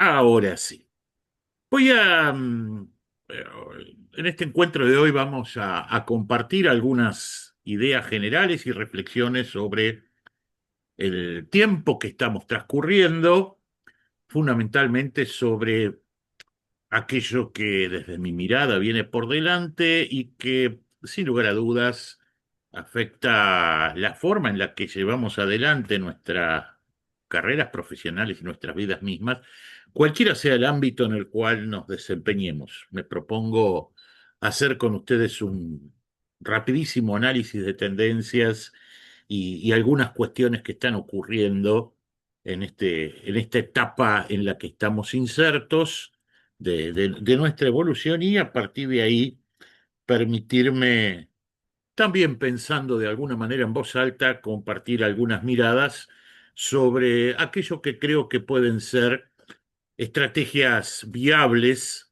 Ahora sí. Voy a, eh, en este encuentro de hoy vamos a compartir algunas ideas generales y reflexiones sobre el tiempo que estamos transcurriendo, fundamentalmente sobre aquello que desde mi mirada viene por delante y que, sin lugar a dudas, afecta la forma en la que llevamos adelante nuestras carreras profesionales y nuestras vidas mismas, cualquiera sea el ámbito en el cual nos desempeñemos. Me propongo hacer con ustedes un rapidísimo análisis de tendencias y algunas cuestiones que están ocurriendo en esta etapa en la que estamos insertos de nuestra evolución y a partir de ahí permitirme, también pensando de alguna manera en voz alta, compartir algunas miradas sobre aquello que creo que pueden ser estrategias viables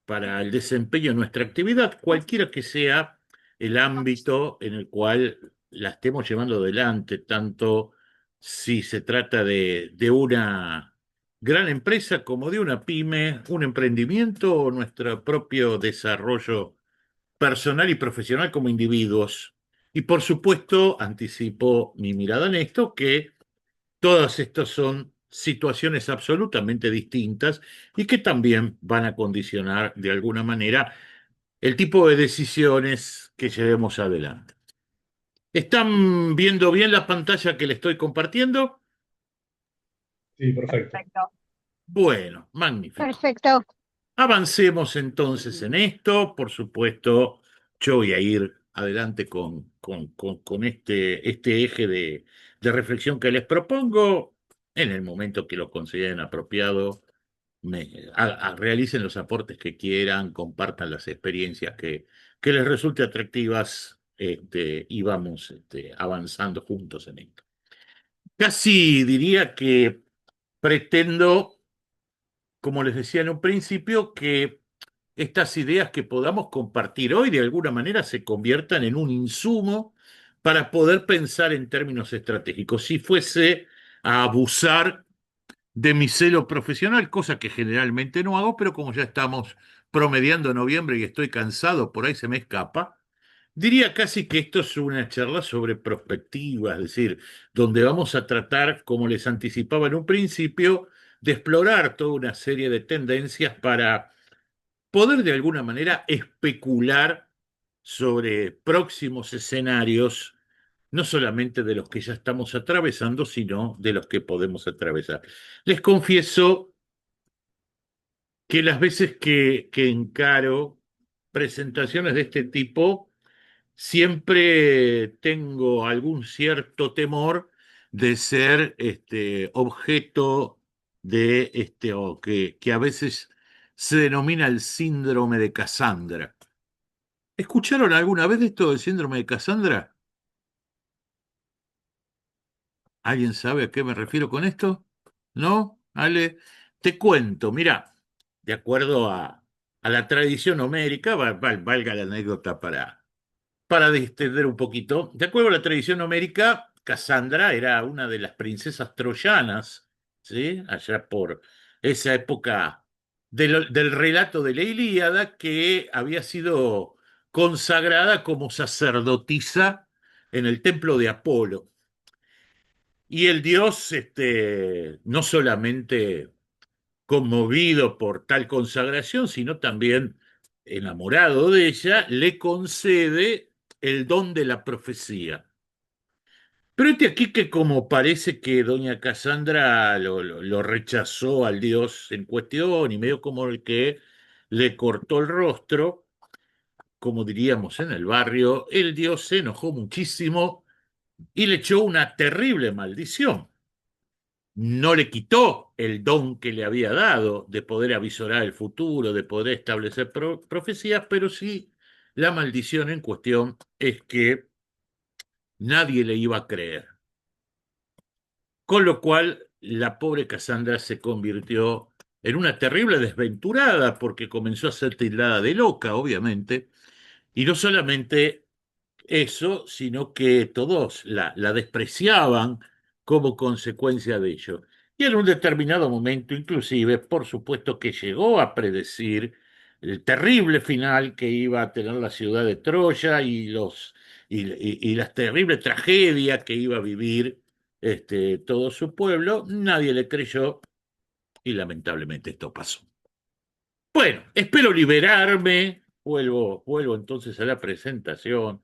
para el desempeño de nuestra actividad, cualquiera que sea el ámbito en el cual la estemos llevando adelante, tanto si se trata de una gran empresa como de una pyme, un emprendimiento o nuestro propio desarrollo personal y profesional como individuos. Y por supuesto, anticipo mi mirada en esto, que todas estas son situaciones absolutamente distintas y que también van a condicionar de alguna manera el tipo de decisiones que llevemos adelante. ¿Están viendo bien la pantalla que le estoy compartiendo? Sí, perfecto. Perfecto. Bueno, magnífico. Perfecto. Avancemos entonces en esto. Por supuesto, yo voy a ir adelante con este eje de reflexión que les propongo en el momento que lo consideren apropiado. Realicen los aportes que quieran, compartan las experiencias que les resulte atractivas, y vamos, avanzando juntos en esto. Casi diría que pretendo, como les decía en un principio, que estas ideas que podamos compartir hoy de alguna manera se conviertan en un insumo para poder pensar en términos estratégicos. Si fuese a abusar de mi celo profesional, cosa que generalmente no hago, pero como ya estamos promediando noviembre y estoy cansado, por ahí se me escapa, diría casi que esto es una charla sobre perspectiva, es decir, donde vamos a tratar, como les anticipaba en un principio, de explorar toda una serie de tendencias para poder de alguna manera especular sobre próximos escenarios, no solamente de los que ya estamos atravesando, sino de los que podemos atravesar. Les confieso que las veces que encaro presentaciones de este tipo, siempre tengo algún cierto temor de ser objeto de o que a veces se denomina el síndrome de Cassandra. ¿Escucharon alguna vez de esto del síndrome de Cassandra? ¿Alguien sabe a qué me refiero con esto? ¿No? Ale, te cuento, mira, de acuerdo a la tradición homérica, valga la anécdota para distender un poquito, de acuerdo a la tradición homérica, Casandra era una de las princesas troyanas, ¿sí? Allá por esa época del relato de la Ilíada, que había sido consagrada como sacerdotisa en el templo de Apolo. Y el dios, no solamente conmovido por tal consagración, sino también enamorado de ella, le concede el don de la profecía. Pero aquí que como parece que doña Cassandra lo rechazó al dios en cuestión y medio como el que le cortó el rostro, como diríamos en el barrio, el dios se enojó muchísimo y le echó una terrible maldición. No le quitó el don que le había dado de poder avisorar el futuro, de poder establecer profecías, pero sí la maldición en cuestión es que nadie le iba a creer. Con lo cual, la pobre Cassandra se convirtió en una terrible desventurada porque comenzó a ser tildada de loca, obviamente, y no solamente eso, sino que todos la despreciaban como consecuencia de ello. Y en un determinado momento, inclusive, por supuesto que llegó a predecir el terrible final que iba a tener la ciudad de Troya y la terrible tragedia que iba a vivir todo su pueblo. Nadie le creyó y lamentablemente esto pasó. Bueno, espero liberarme, vuelvo entonces a la presentación,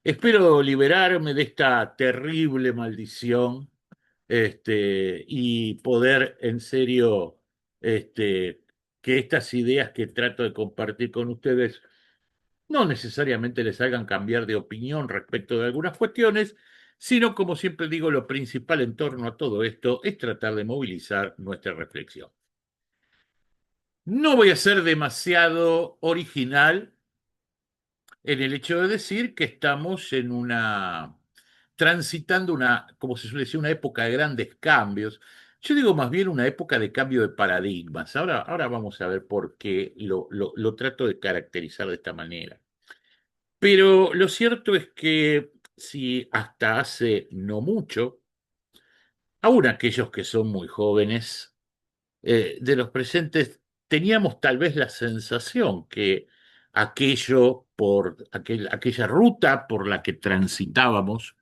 espero liberarme de esta terrible maldición, y poder en serio, que estas ideas que trato de compartir con ustedes no necesariamente les hagan cambiar de opinión respecto de algunas cuestiones, sino, como siempre digo, lo principal en torno a todo esto es tratar de movilizar nuestra reflexión. No voy a ser demasiado original en el hecho de decir que estamos transitando como se suele decir, una época de grandes cambios. Yo digo más bien una época de cambio de paradigmas. Ahora vamos a ver por qué lo trato de caracterizar de esta manera. Pero lo cierto es que si hasta hace no mucho, aún aquellos que son muy jóvenes, de los presentes, teníamos tal vez la sensación que aquella ruta por la que transitábamos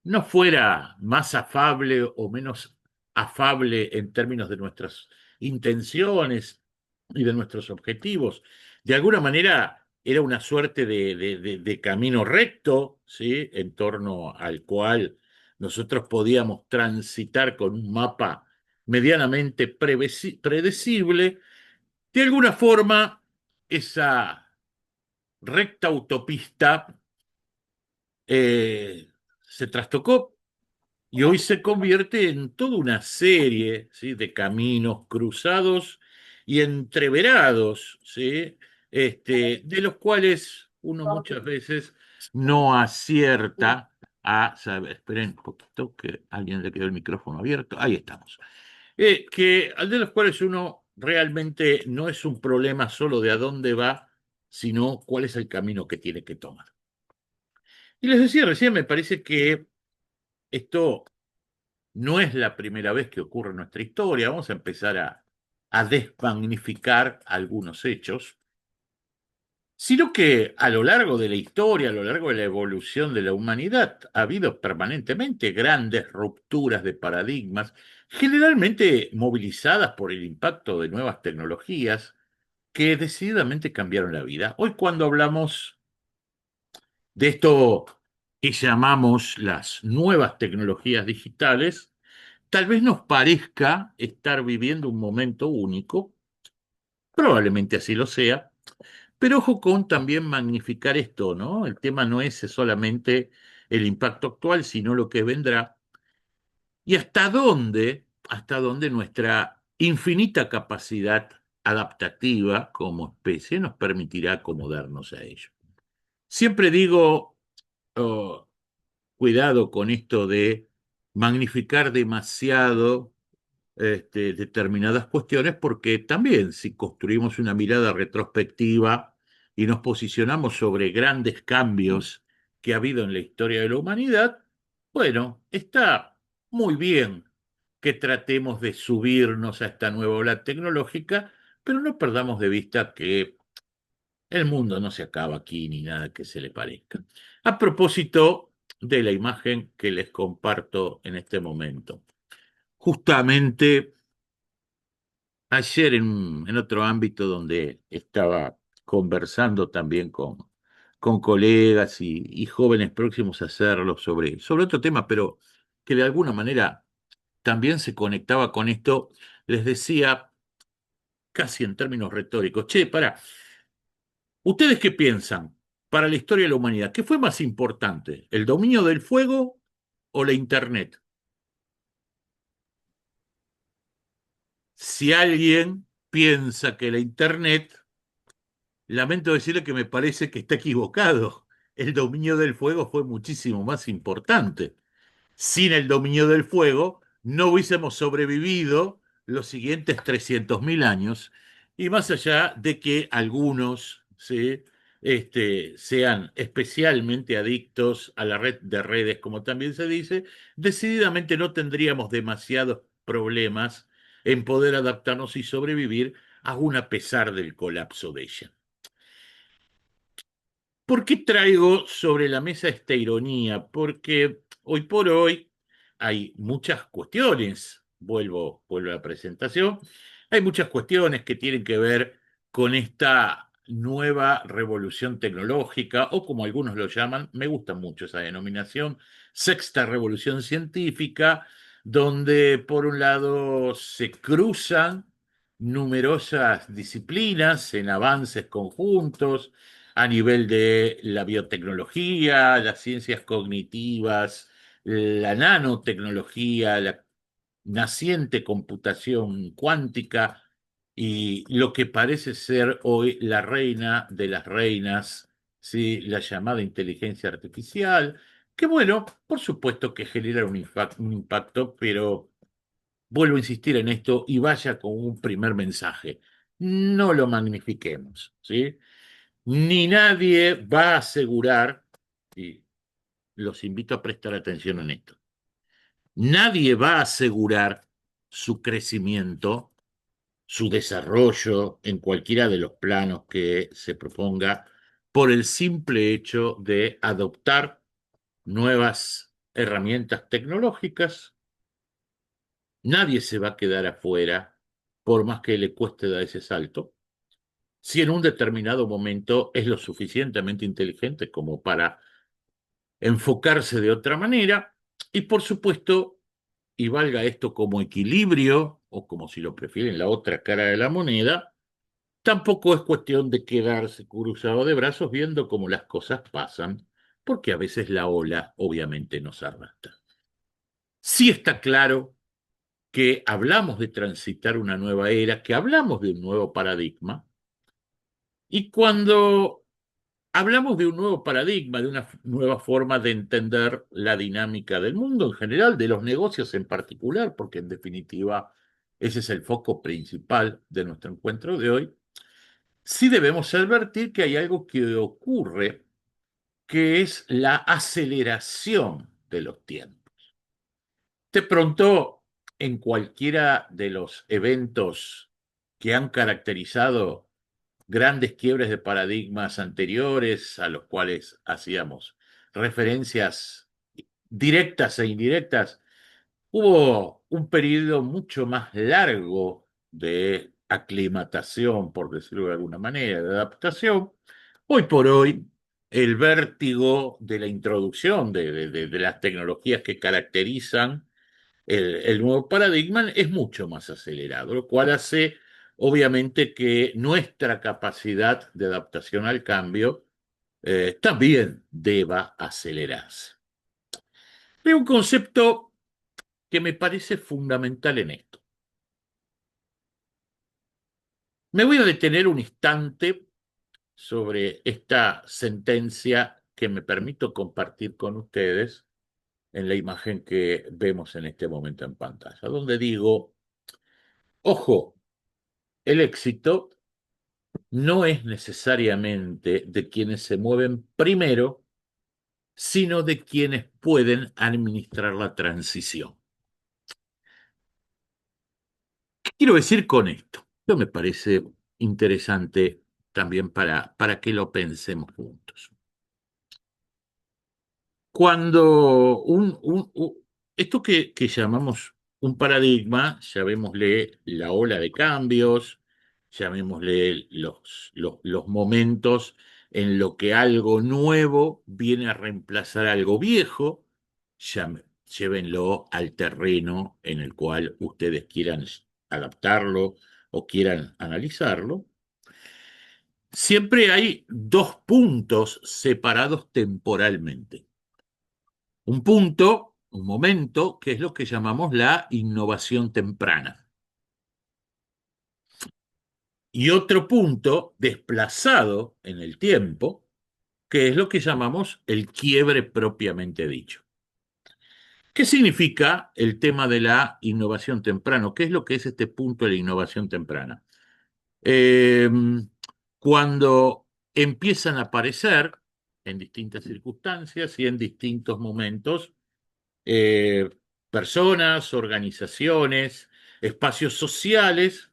no fuera más afable o menos afable en términos de nuestras intenciones y de nuestros objetivos. De alguna manera era una suerte de camino recto, ¿sí? En torno al cual nosotros podíamos transitar con un mapa medianamente predecible. De alguna forma, esa recta autopista se trastocó y hoy se convierte en toda una serie, ¿sí? De caminos cruzados y entreverados, ¿sí? De los cuales uno muchas veces no acierta a saber. Esperen un poquito que a alguien le quedó el micrófono abierto. Ahí estamos. De los cuales uno realmente no es un problema solo de a dónde va, sino cuál es el camino que tiene que tomar. Y les decía recién, me parece que esto no es la primera vez que ocurre en nuestra historia. Vamos a empezar a desmagnificar algunos hechos, sino que a lo largo de la historia, a lo largo de la evolución de la humanidad, ha habido permanentemente grandes rupturas de paradigmas, generalmente movilizadas por el impacto de nuevas tecnologías que decididamente cambiaron la vida. Hoy, cuando hablamos de esto que llamamos las nuevas tecnologías digitales, tal vez nos parezca estar viviendo un momento único, probablemente así lo sea, pero ojo con también magnificar esto, ¿no? El tema no es solamente el impacto actual, sino lo que vendrá y hasta dónde nuestra infinita capacidad adaptativa como especie nos permitirá acomodarnos a ello. Siempre digo, oh, cuidado con esto de magnificar demasiado determinadas cuestiones, porque también si construimos una mirada retrospectiva y nos posicionamos sobre grandes cambios que ha habido en la historia de la humanidad, bueno, está muy bien que tratemos de subirnos a esta nueva ola tecnológica, pero no perdamos de vista que el mundo no se acaba aquí ni nada que se le parezca. A propósito de la imagen que les comparto en este momento. Justamente ayer en otro ámbito donde estaba conversando también con colegas y jóvenes próximos a hacerlo sobre otro tema, pero que de alguna manera también se conectaba con esto, les decía casi en términos retóricos, che, para, ¿ustedes qué piensan para la historia de la humanidad? ¿Qué fue más importante, el dominio del fuego o la Internet? Si alguien piensa que la Internet, lamento decirle que me parece que está equivocado. El dominio del fuego fue muchísimo más importante. Sin el dominio del fuego no hubiésemos sobrevivido los siguientes 300.000 años, y más allá de que algunos, ¿sí? Sean especialmente adictos a la red de redes, como también se dice, decididamente no tendríamos demasiado problemas en poder adaptarnos y sobrevivir, aún a pesar del colapso de ella. ¿Por qué traigo sobre la mesa esta ironía? Porque hoy por hoy hay muchas cuestiones, vuelvo a la presentación, hay muchas cuestiones que tienen que ver con esta nueva revolución tecnológica, o como algunos lo llaman, me gusta mucho esa denominación, sexta revolución científica, donde por un lado se cruzan numerosas disciplinas en avances conjuntos, a nivel de la biotecnología, las ciencias cognitivas, la nanotecnología, la naciente computación cuántica y lo que parece ser hoy la reina de las reinas, ¿sí? La llamada inteligencia artificial, que bueno, por supuesto que genera un impacto, pero vuelvo a insistir en esto y vaya con un primer mensaje. No lo magnifiquemos, ¿sí? Ni nadie va a asegurar, y los invito a prestar atención en esto, nadie va a asegurar su crecimiento, su desarrollo en cualquiera de los planos que se proponga por el simple hecho de adoptar nuevas herramientas tecnológicas. Nadie se va a quedar afuera por más que le cueste dar ese salto, si en un determinado momento es lo suficientemente inteligente como para enfocarse de otra manera y por supuesto, y valga esto como equilibrio o como si lo prefieren la otra cara de la moneda, tampoco es cuestión de quedarse cruzado de brazos viendo cómo las cosas pasan, porque a veces la ola obviamente nos arrastra. Sí está claro que hablamos de transitar una nueva era, que hablamos de un nuevo paradigma, y cuando hablamos de un nuevo paradigma, de una nueva forma de entender la dinámica del mundo en general, de los negocios en particular, porque en definitiva ese es el foco principal de nuestro encuentro de hoy. Sí debemos advertir que hay algo que ocurre, que es la aceleración de los tiempos. De pronto, en cualquiera de los eventos que han caracterizado grandes quiebres de paradigmas anteriores a los cuales hacíamos referencias directas e indirectas, hubo un periodo mucho más largo de aclimatación, por decirlo de alguna manera, de adaptación. Hoy por hoy, el vértigo de la introducción de las tecnologías que caracterizan el nuevo paradigma es mucho más acelerado, lo cual hace obviamente que nuestra capacidad de adaptación al cambio también deba acelerarse. Hay un concepto que me parece fundamental en esto. Me voy a detener un instante sobre esta sentencia que me permito compartir con ustedes en la imagen que vemos en este momento en pantalla, donde digo, ojo, el éxito no es necesariamente de quienes se mueven primero, sino de quienes pueden administrar la transición. ¿Qué quiero decir con esto? Esto me parece interesante también para que lo pensemos juntos. Cuando esto que llamamos un paradigma, llamémosle la ola de cambios, llamémosle los momentos en lo que algo nuevo viene a reemplazar algo viejo, llévenlo al terreno en el cual ustedes quieran adaptarlo o quieran analizarlo. Siempre hay dos puntos separados temporalmente. Un punto, un momento, que es lo que llamamos la innovación temprana. Y otro punto desplazado en el tiempo, que es lo que llamamos el quiebre propiamente dicho. ¿Qué significa el tema de la innovación temprana? ¿Qué es lo que es este punto de la innovación temprana? Eh, Cuando empiezan a aparecer en distintas circunstancias y en distintos momentos, personas, organizaciones, espacios sociales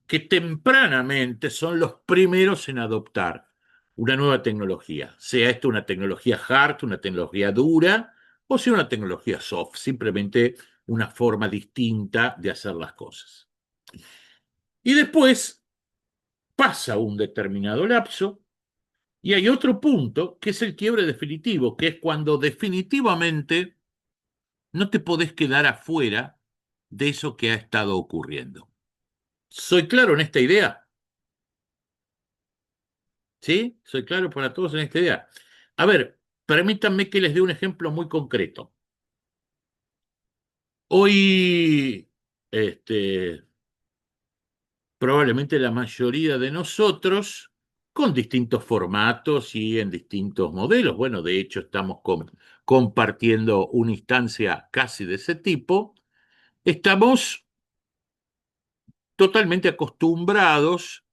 que tempranamente son los primeros en adoptar una nueva tecnología, sea esto una tecnología hard, una tecnología dura, o sea una tecnología soft, simplemente una forma distinta de hacer las cosas. Y después pasa un determinado lapso y hay otro punto que es el quiebre definitivo, que es cuando definitivamente no te podés quedar afuera de eso que ha estado ocurriendo. ¿Soy claro en esta idea? ¿Sí? ¿Soy claro para todos en esta idea? A ver, permítanme que les dé un ejemplo muy concreto. Hoy, este, probablemente la mayoría de nosotros, con distintos formatos y en distintos modelos, bueno, de hecho estamos compartiendo una instancia casi de ese tipo, estamos totalmente acostumbrados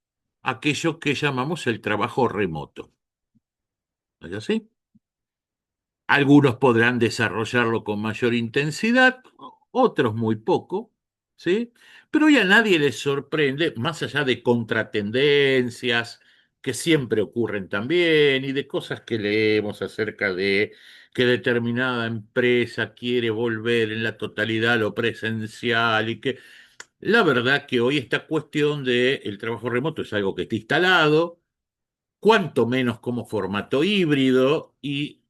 a aquello que llamamos el trabajo remoto. ¿No es así? Algunos podrán desarrollarlo con mayor intensidad, otros muy poco, ¿sí? Pero ya a nadie les sorprende, más allá de contratendencias que siempre ocurren también y de cosas que leemos acerca de que determinada empresa quiere volver en la totalidad a lo presencial y que la verdad que hoy esta cuestión del trabajo remoto es algo que está instalado, cuanto menos como formato híbrido y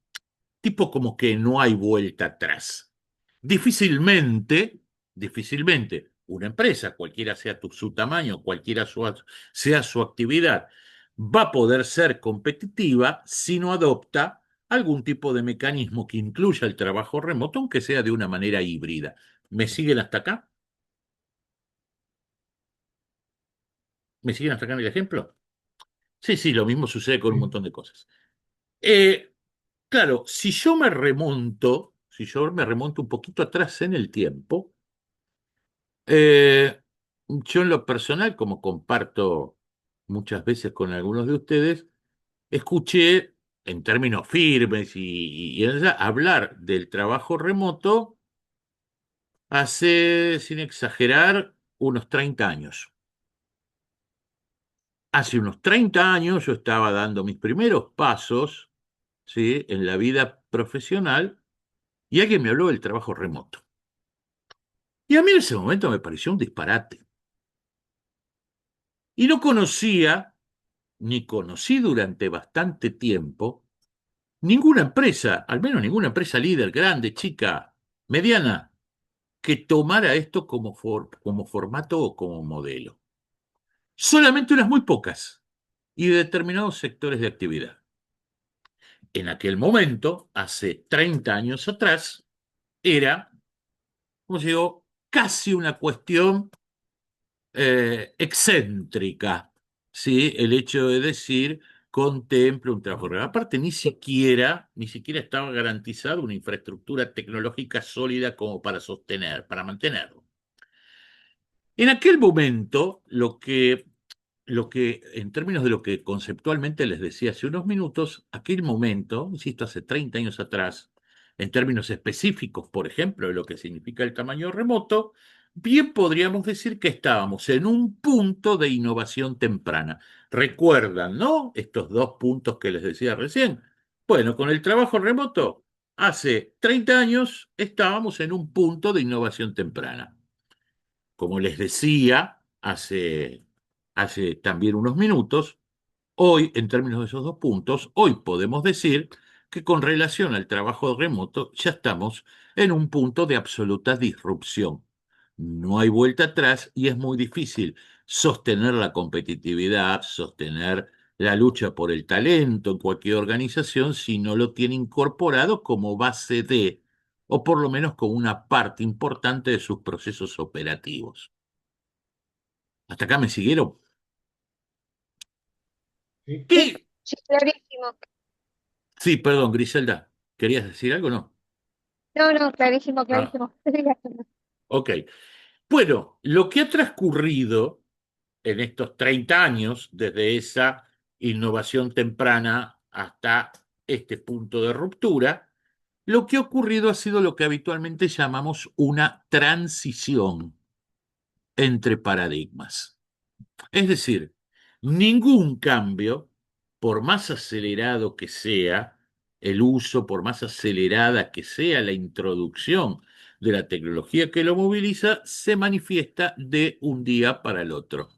tipo como que no hay vuelta atrás. Difícilmente, difícilmente, una empresa, cualquiera sea su tamaño, cualquiera sea su actividad, va a poder ser competitiva si no adopta algún tipo de mecanismo que incluya el trabajo remoto, aunque sea de una manera híbrida. ¿Me siguen hasta acá? ¿Me siguen hasta acá en el ejemplo? Sí, sí, lo mismo sucede con un Sí, montón de cosas. Eh, claro, si yo me remonto un poquito atrás en el tiempo, yo en lo personal, como comparto muchas veces con algunos de ustedes, escuché en términos firmes hablar del trabajo remoto hace, sin exagerar, unos 30 años. Hace unos 30 años yo estaba dando mis primeros pasos, ¿sí?, en la vida profesional y alguien me habló del trabajo remoto. Y a mí en ese momento me pareció un disparate. Y no conocía, ni conocí durante bastante tiempo, ninguna empresa, al menos ninguna empresa líder, grande, chica, mediana, que tomara esto como formato o como modelo. Solamente unas muy pocas y de determinados sectores de actividad. En aquel momento, hace 30 años atrás, era, como digo, casi una cuestión excéntrica, ¿sí? El hecho de decir contempla un trabajo real. Aparte, ni siquiera estaba garantizada una infraestructura tecnológica sólida como para sostener, para mantenerlo. En aquel momento, lo que, en términos de lo que conceptualmente les decía hace unos minutos, aquel momento, insisto, hace 30 años atrás, en términos específicos, por ejemplo, de lo que significa el tamaño remoto, bien podríamos decir que estábamos en un punto de innovación temprana. ¿Recuerdan, no? Estos dos puntos que les decía recién. Bueno, con el trabajo remoto, hace 30 años estábamos en un punto de innovación temprana. Como les decía hace también unos minutos, hoy, en términos de esos dos puntos, hoy podemos decir que con relación al trabajo remoto ya estamos en un punto de absoluta disrupción. No hay vuelta atrás y es muy difícil sostener la competitividad, sostener la lucha por el talento en cualquier organización si no lo tiene incorporado como base de, o por lo menos como una parte importante de sus procesos operativos. ¿Hasta acá me siguieron? sí. Sí, ¿Qué? sí, clarísimo. Sí, perdón, Griselda. ¿Querías decir algo o no? No, no, clarísimo, Ah, clarísimo. ok. Bueno, lo que ha transcurrido en estos 30 años, desde esa innovación temprana hasta este punto de ruptura, lo que ha ocurrido ha sido lo que habitualmente llamamos una transición entre paradigmas. Es decir, ningún cambio, por más acelerado que sea el uso, por más acelerada que sea la introducción de la tecnología que lo moviliza, se manifiesta de un día para el otro.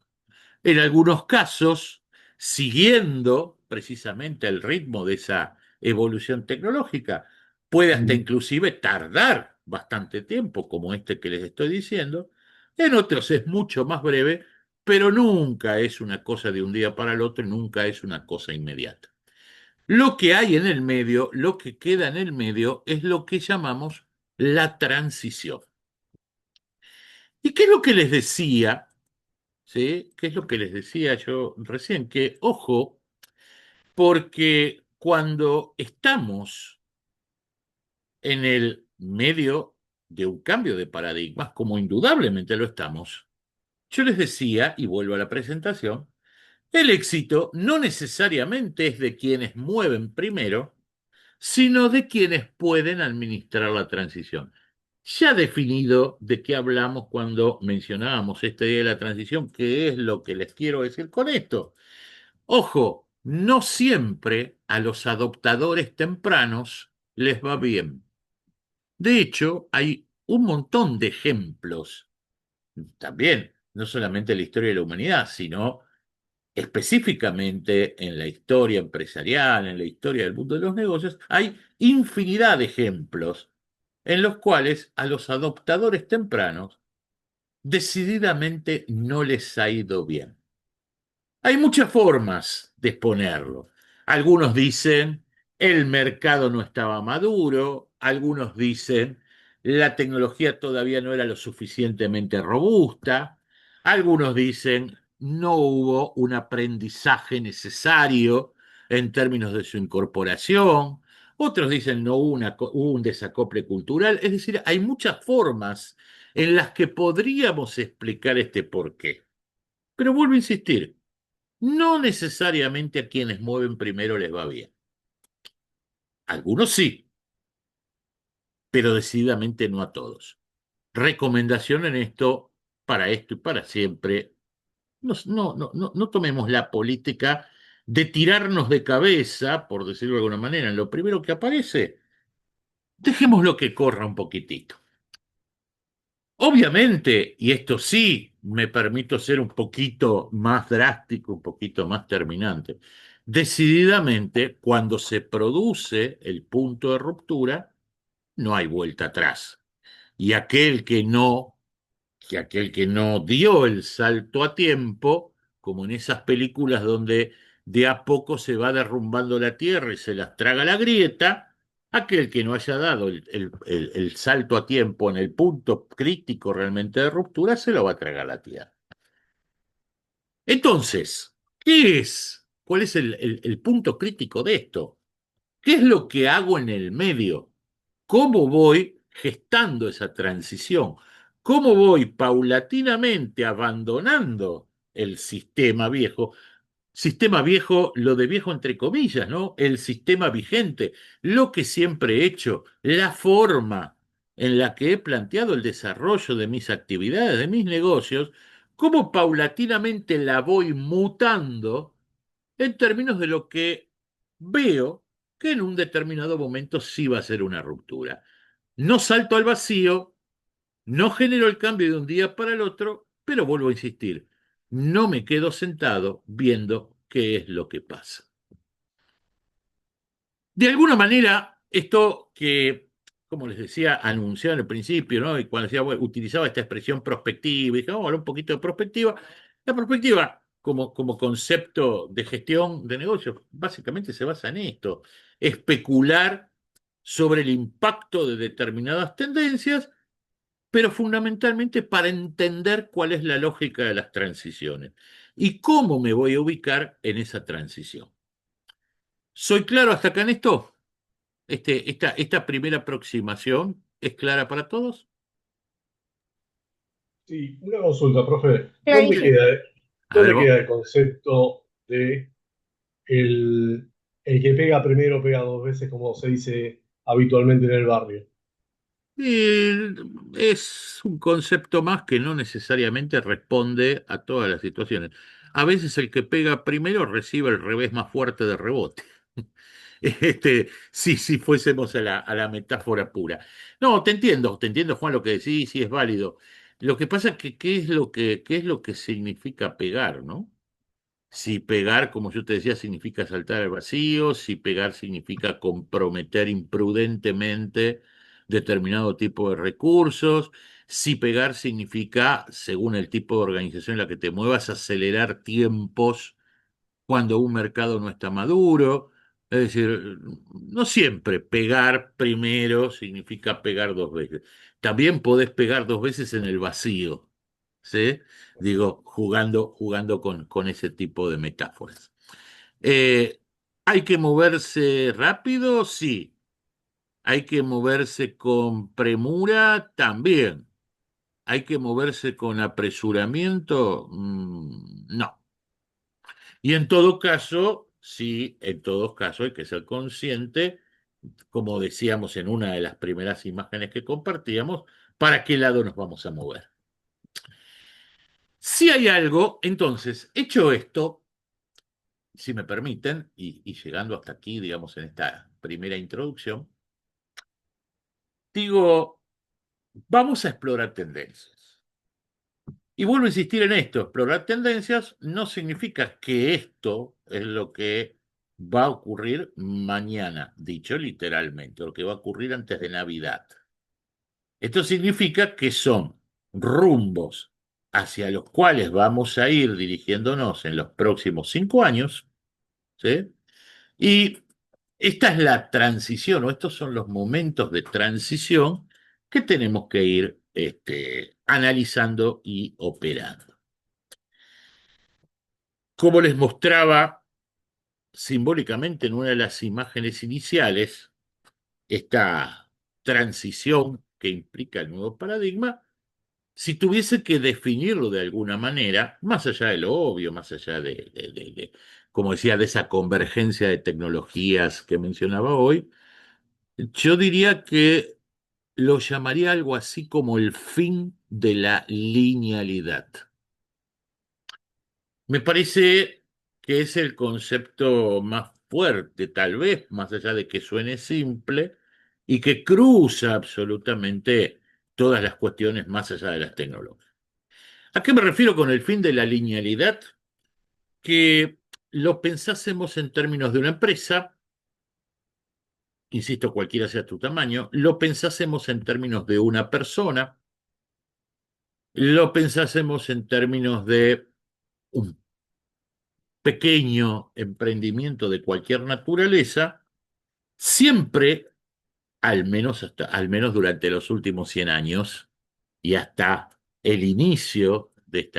En algunos casos, siguiendo precisamente el ritmo de esa evolución tecnológica, puede hasta Mm. inclusive tardar bastante tiempo, como este que les estoy diciendo. En otros es mucho más breve, pero nunca es una cosa de un día para el otro, nunca es una cosa inmediata. Lo que hay en el medio, lo que queda en el medio, es lo que llamamos la transición. ¿Y qué es lo que les decía? ¿Sí? ¿Qué es lo que les decía yo recién? Que, ojo, porque cuando estamos en el medio de un cambio de paradigmas, como indudablemente lo estamos, yo les decía, y vuelvo a la presentación, el éxito no necesariamente es de quienes mueven primero, sino de quienes pueden administrar la transición. Ya definido de qué hablamos cuando mencionábamos este día de la transición, ¿qué es lo que les quiero decir con esto? Ojo, no siempre a los adoptadores tempranos les va bien. De hecho, hay un montón de ejemplos, también, no solamente en la historia de la humanidad, sino específicamente en la historia empresarial, en la historia del mundo de los negocios, hay infinidad de ejemplos en los cuales a los adoptadores tempranos decididamente no les ha ido bien. Hay muchas formas de exponerlo. Algunos dicen el mercado no estaba maduro, algunos dicen la tecnología todavía no era lo suficientemente robusta, algunos dicen no hubo un aprendizaje necesario en términos de su incorporación, otros dicen no hubo un desacople cultural, es decir, hay muchas formas en las que podríamos explicar este porqué. Pero vuelvo a insistir, no necesariamente a quienes mueven primero les va bien. Algunos sí, pero decididamente no a todos. Recomendación en para esto y para siempre. No tomemos la política de tirarnos de cabeza, por decirlo de alguna manera, en lo primero que aparece. Dejémoslo que corra un poquitito. Obviamente, y esto sí me permito ser un poquito más drástico, un poquito más terminante, decididamente cuando se produce el punto de ruptura, no hay vuelta atrás. Y aquel que no dio el salto a tiempo, como en esas películas donde de a poco se va derrumbando la tierra y se las traga la grieta, aquel que no haya dado el salto a tiempo en el punto crítico realmente de ruptura, se lo va a tragar la tierra. Entonces, ¿qué es? ¿Cuál es el punto crítico de esto? ¿Qué es lo que hago en el medio? ¿Cómo voy gestando esa transición? ¿Cómo voy paulatinamente abandonando el sistema viejo? Sistema viejo, lo de viejo entre comillas, ¿no? El sistema vigente, lo que siempre he hecho, la forma en la que he planteado el desarrollo de mis actividades, de mis negocios, cómo paulatinamente la voy mutando en términos de lo que veo que en un determinado momento sí va a ser una ruptura. No salto al vacío, no genero el cambio de un día para el otro, pero vuelvo a insistir, no me quedo sentado viendo qué es lo que pasa. De alguna manera, esto que, como les decía, anunciaba en el principio, ¿no? Y cuando decía, bueno, utilizaba esta expresión prospectiva, y dije, vamos a hablar un poquito de perspectiva. La perspectiva, como concepto de gestión de negocios, básicamente se basa en esto: especular sobre el impacto de determinadas tendencias, pero fundamentalmente para entender cuál es la lógica de las transiciones y cómo me voy a ubicar en esa transición. ¿Soy claro hasta acá en esto? Esta primera aproximación es clara para todos. Sí, una consulta, profe. ¿Dónde Clarísimo. queda, A ver, dónde queda el concepto de el que pega primero pega dos veces, como se dice habitualmente en el barrio. Y es un concepto más que no necesariamente responde a todas las situaciones. A veces el que pega primero recibe el revés más fuerte de rebote. Si fuésemos a la metáfora pura. No, te entiendo, Juan, lo que decís, sí es válido. Lo que pasa es que, qué es lo que significa pegar, ¿no? Si pegar, como yo te decía, significa saltar al vacío, si pegar significa comprometer imprudentemente determinado tipo de recursos, si pegar significa, según el tipo de organización en la que te muevas, acelerar tiempos cuando un mercado no está maduro. Es decir, no siempre pegar primero significa pegar dos veces. También podés pegar dos veces en el vacío, ¿sí? Digo, jugando con ese tipo de metáforas. Eh, ¿Hay que moverse rápido? Sí. ¿Hay que moverse con premura? También. ¿Hay que moverse con apresuramiento? No. Y en todo caso, sí, en todo caso hay que ser consciente, como decíamos en una de las primeras imágenes que compartíamos, para qué lado nos vamos a mover. Si hay algo, entonces, hecho esto, si me permiten, y llegando hasta aquí, digamos, en esta primera introducción, digo, vamos a explorar tendencias. Y vuelvo a insistir en esto, explorar tendencias no significa que esto es lo que va a ocurrir mañana, dicho literalmente, lo que va a ocurrir antes de Navidad. Esto significa que son rumbos hacia los cuales vamos a ir dirigiéndonos en los próximos 5 años, ¿sí? Y esta es la transición, o estos son los momentos de transición que tenemos que ir analizando y operando. Como les mostraba simbólicamente en una de las imágenes iniciales, esta transición que implica el nuevo paradigma, si tuviese que definirlo de alguna manera, más allá de lo obvio, más allá como decía, de esa convergencia de tecnologías que mencionaba hoy, yo diría que lo llamaría algo así como el fin de la linealidad. Me parece que es el concepto más fuerte, tal vez, más allá de que suene simple, y que cruza absolutamente todas las cuestiones más allá de las tecnológicas. ¿A qué me refiero con el fin de la linealidad? Que lo pensásemos en términos de una empresa, insisto, cualquiera sea tu tamaño, lo pensásemos en términos de una persona, lo pensásemos en términos de un pequeño emprendimiento de cualquier naturaleza, siempre, al menos durante los últimos 100 años y hasta el inicio de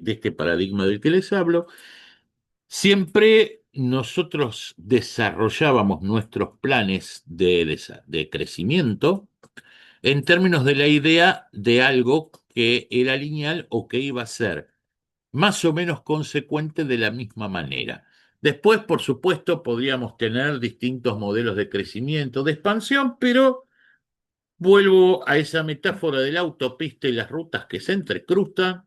este paradigma del que les hablo, siempre nosotros desarrollábamos nuestros planes de crecimiento en términos de la idea de algo que era lineal o que iba a ser más o menos consecuente de la misma manera. Después, por supuesto, podríamos tener distintos modelos de crecimiento, de expansión, pero vuelvo a esa metáfora de la autopista y las rutas que se entrecrustan.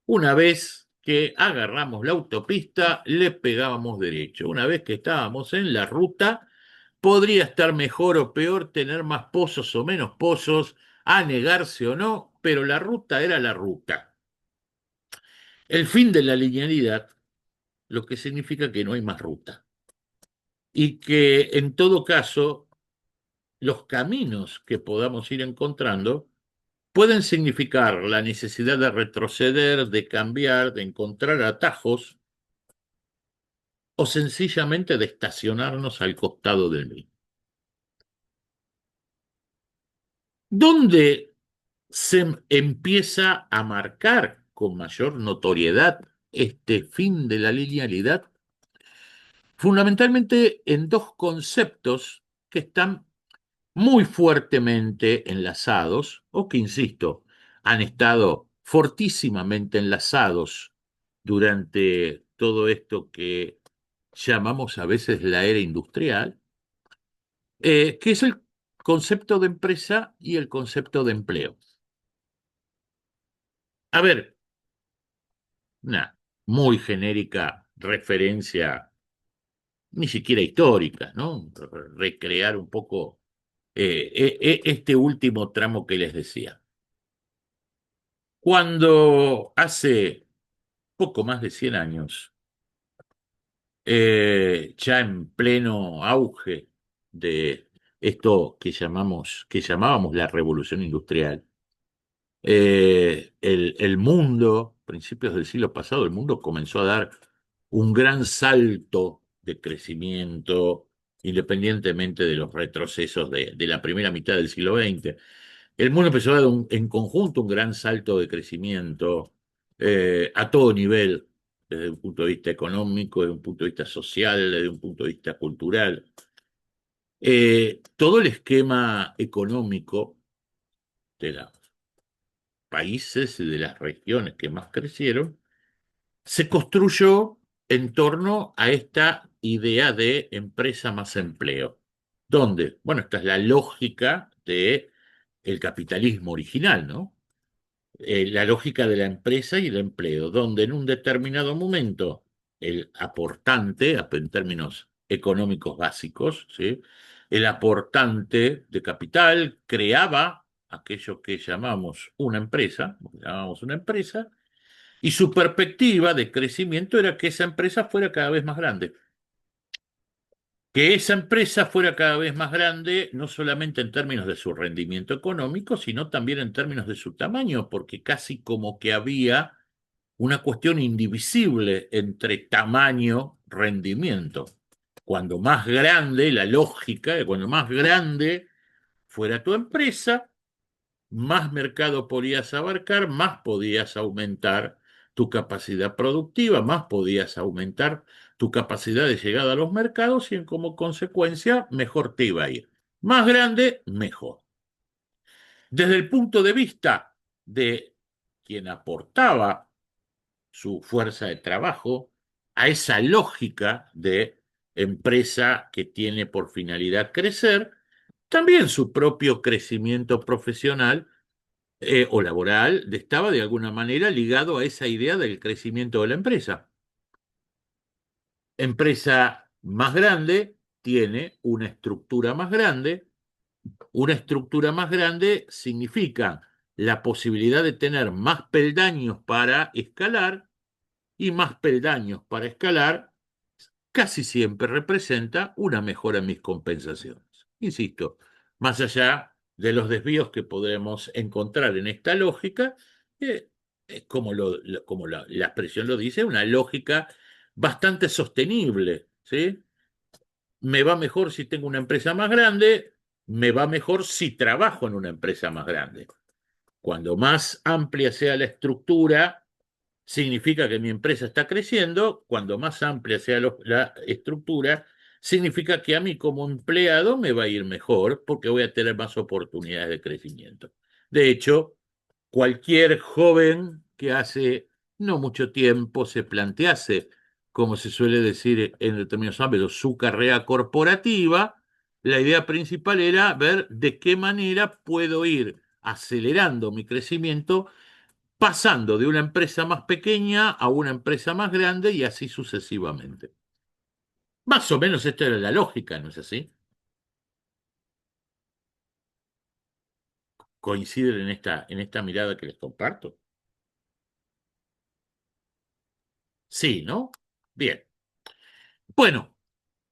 Una vez que agarramos la autopista, le pegábamos derecho. Una vez que estábamos en la ruta, podría estar mejor o peor, tener más pozos o menos pozos, anegarse o no, pero la ruta era la ruta. El fin de la linealidad, lo que significa que no hay más ruta. Y que en todo caso, los caminos que podamos ir encontrando pueden significar la necesidad de retroceder, de cambiar, de encontrar atajos o sencillamente de estacionarnos al costado del mismo. ¿Dónde se empieza a marcar con mayor notoriedad este fin de la linealidad? Fundamentalmente en dos conceptos que están muy fuertemente enlazados, o que, insisto, han estado fortísimamente enlazados durante todo esto que llamamos a veces la era industrial, que es el concepto de empresa y el concepto de empleo. A ver, una muy genérica referencia, ni siquiera histórica, ¿no? Recrear un poco este último tramo que les decía. Cuando hace poco más de 100 años, ya en pleno auge de esto que llamábamos la revolución industrial, el mundo, principios del siglo pasado, el mundo comenzó a dar un gran salto de crecimiento, independientemente de los retrocesos de la primera mitad del siglo XX. El mundo empezó a dar en conjunto un gran salto de crecimiento a todo nivel, desde un punto de vista económico, desde un punto de vista social, desde un punto de vista cultural. Todo el esquema económico de los países y de las regiones que más crecieron se construyó en torno a esta idea de empresa más empleo. ¿Dónde? Bueno, esta es la lógica de el capitalismo original, ¿no? La lógica de la empresa y el empleo, donde en un determinado momento el aportante, en términos económicos básicos, ¿sí? El aportante de capital creaba aquello que llamamos una empresa, y su perspectiva de crecimiento era que esa empresa fuera cada vez más grande. Que esa empresa fuera cada vez más grande, no solamente en términos de su rendimiento económico, sino también en términos de su tamaño, porque casi como que había una cuestión indivisible entre tamaño, rendimiento. Cuando más grande, la lógica de cuando más grande fuera tu empresa, más mercado podías abarcar, más podías aumentar tu capacidad productiva, más podías aumentar tu capacidad de llegada a los mercados y como consecuencia mejor te iba a ir. Más grande, mejor. Desde el punto de vista de quien aportaba su fuerza de trabajo a esa lógica de empresa que tiene por finalidad crecer, también su propio crecimiento profesional o laboral estaba de alguna manera ligado a esa idea del crecimiento de la empresa. Empresa más grande tiene una estructura más grande significa la posibilidad de tener más peldaños para escalar y más peldaños para escalar casi siempre representa una mejora en mis compensaciones. Insisto, más allá de los desvíos que podremos encontrar en esta lógica, eh, como la expresión lo dice, una lógica bastante sostenible, ¿sí? Me va mejor si tengo una empresa más grande, me va mejor si trabajo en una empresa más grande. Cuando más amplia sea la estructura, significa que mi empresa está creciendo. Cuando más amplia sea la estructura, significa que a mí como empleado me va a ir mejor porque voy a tener más oportunidades de crecimiento. De hecho, cualquier joven que hace no mucho tiempo se plantease, como se suele decir en determinados ámbitos, su carrera corporativa, la idea principal era ver de qué manera puedo ir acelerando mi crecimiento pasando de una empresa más pequeña a una empresa más grande y así sucesivamente. Más o menos esta era la lógica, ¿no es así? ¿Coinciden en esta mirada que les comparto? Sí, ¿no? Bien. Bueno,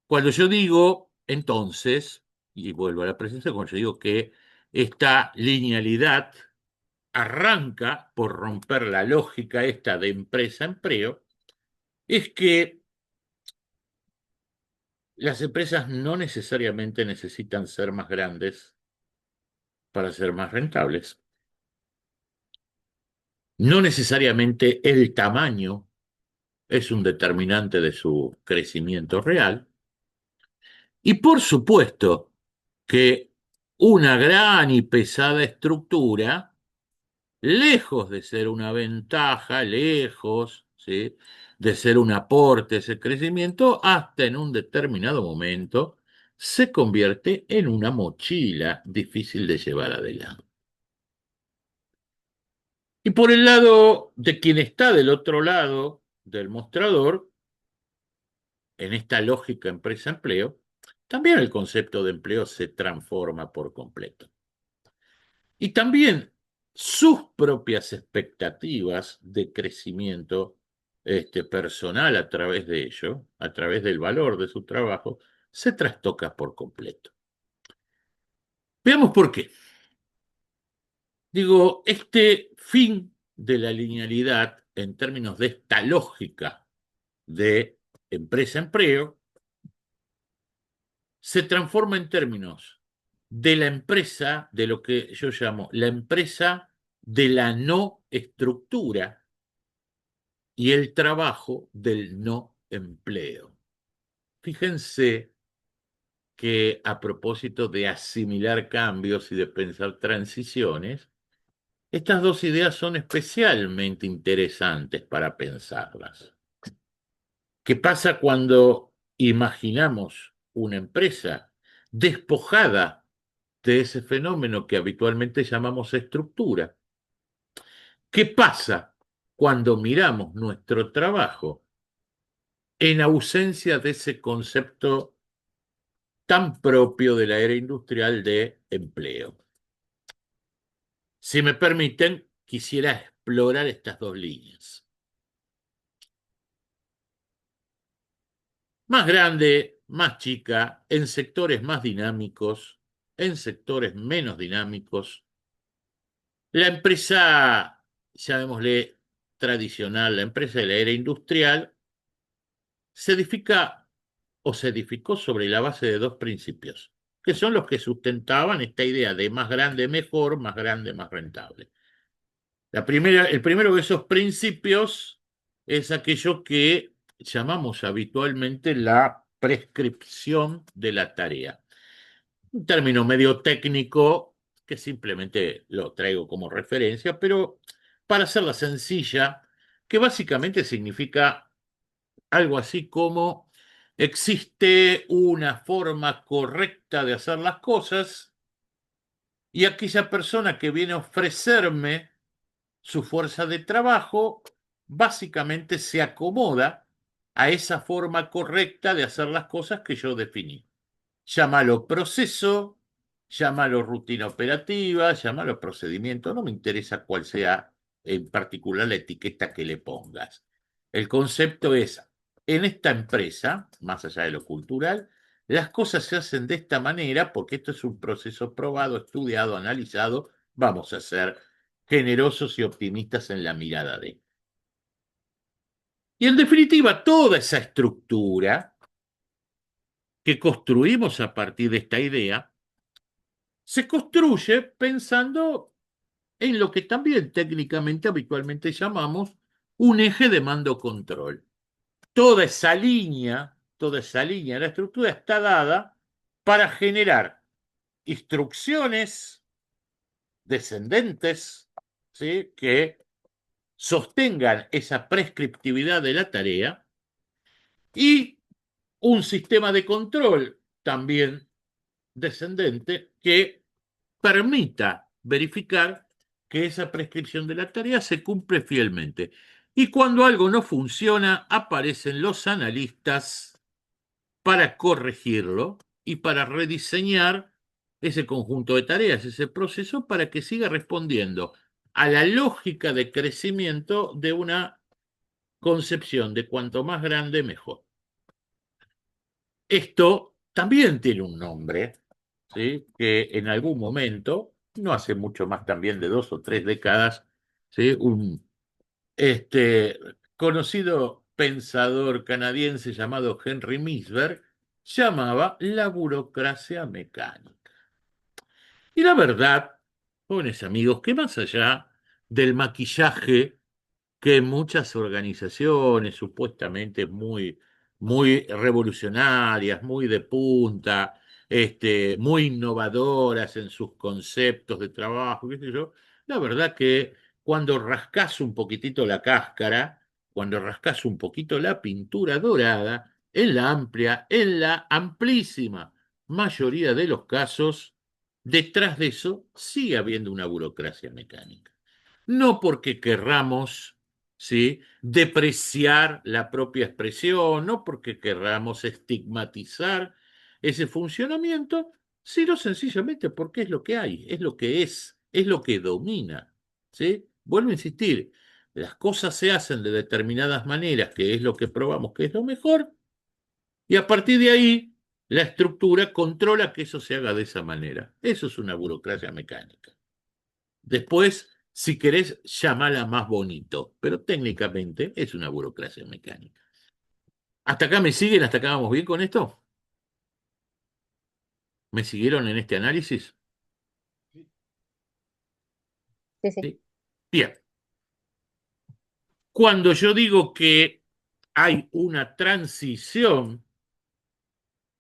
cuando yo digo entonces, y vuelvo a la presencia, cuando yo digo que esta linealidad arranca por romper la lógica esta de empresa-empleo, es que las empresas no necesariamente necesitan ser más grandes para ser más rentables. No necesariamente el tamaño es un determinante de su crecimiento real. Y por supuesto que una gran y pesada estructura, lejos de ser una ventaja, lejos, ¿sí?, de ser un aporte a ese crecimiento, hasta en un determinado momento se convierte en una mochila difícil de llevar adelante. Y por el lado de quien está del otro lado del mostrador, en esta lógica empresa-empleo, también el concepto de empleo se transforma por completo. Y también sus propias expectativas de crecimiento personal a través de ello, a través del valor de su trabajo, se trastoca por completo. Veamos por qué. Digo, este fin de la linealidad en términos de esta lógica de empresa-empleo se transforma en términos de la empresa, de lo que yo llamo la empresa de la no estructura y el trabajo del no empleo. Fíjense que a propósito de asimilar cambios y de pensar transiciones, estas dos ideas son especialmente interesantes para pensarlas. ¿Qué pasa cuando imaginamos una empresa despojada de ese fenómeno que habitualmente llamamos estructura? ¿Qué pasa cuando miramos nuestro trabajo en ausencia de ese concepto tan propio de la era industrial de empleo? Si me permiten, quisiera explorar estas dos líneas. Más grande, más chica, en sectores más dinámicos, en sectores menos dinámicos. La empresa, llamémosle tradicional, la empresa de la era industrial, se edifica o se edificó sobre la base de dos principios, que son los que sustentaban esta idea de más grande mejor, más grande más rentable. El primero de esos principios es aquello que llamamos habitualmente la prescripción de la tarea. Un término medio técnico que simplemente lo traigo como referencia, pero para hacerla sencilla, que básicamente significa algo así como existe una forma correcta de hacer las cosas y aquella persona que viene a ofrecerme su fuerza de trabajo básicamente se acomoda a esa forma correcta de hacer las cosas que yo definí. Llámalo proceso, llámalo rutina operativa, llámalo procedimiento, no me interesa cuál sea en particular la etiqueta que le pongas. El concepto es, en esta empresa, más allá de lo cultural, las cosas se hacen de esta manera porque esto es un proceso probado, estudiado, analizado. Vamos a ser generosos y optimistas en la mirada de. Y en definitiva, toda esa estructura que construimos a partir de esta idea se construye pensando en lo que también técnicamente habitualmente llamamos un eje de mando-control. Toda esa línea de la estructura está dada para generar instrucciones descendentes, ¿sí?, que sostengan esa prescriptividad de la tarea y un sistema de control también descendente que permita verificar que esa prescripción de la tarea se cumple fielmente. Y cuando algo no funciona, aparecen los analistas para corregirlo y para rediseñar ese conjunto de tareas, ese proceso, para que siga respondiendo a la lógica de crecimiento de una concepción de cuanto más grande, mejor. Esto también tiene un nombre, ¿sí?, que en algún momento, no hace mucho más también de 2 o 3 décadas, ¿sí?, un conocido pensador canadiense llamado Henry Mintzberg llamaba la burocracia mecánica. Y la verdad, jóvenes amigos, que más allá del maquillaje que muchas organizaciones supuestamente muy revolucionarias, muy de punta, muy innovadoras en sus conceptos de trabajo, qué sé yo, la verdad que cuando rascas un poquitito la cáscara, cuando rascas un poquito la pintura dorada, en la amplísima mayoría de los casos, detrás de eso sigue habiendo una burocracia mecánica. No porque querramos, ¿sí?, depreciar la propia expresión, no porque querramos estigmatizar ese funcionamiento, sino sencillamente porque es lo que hay, es lo que es lo que domina, ¿sí? Vuelvo a insistir, las cosas se hacen de determinadas maneras, que es lo que probamos que es lo mejor, y a partir de ahí la estructura controla que eso se haga de esa manera. Eso es una burocracia mecánica. Después, si querés, llamala más bonito, pero técnicamente es una burocracia mecánica. ¿Hasta acá me siguen? ¿Hasta acá vamos bien con esto? ¿Me siguieron en este análisis? Sí, sí. Sí. Bien. Cuando yo digo que hay una transición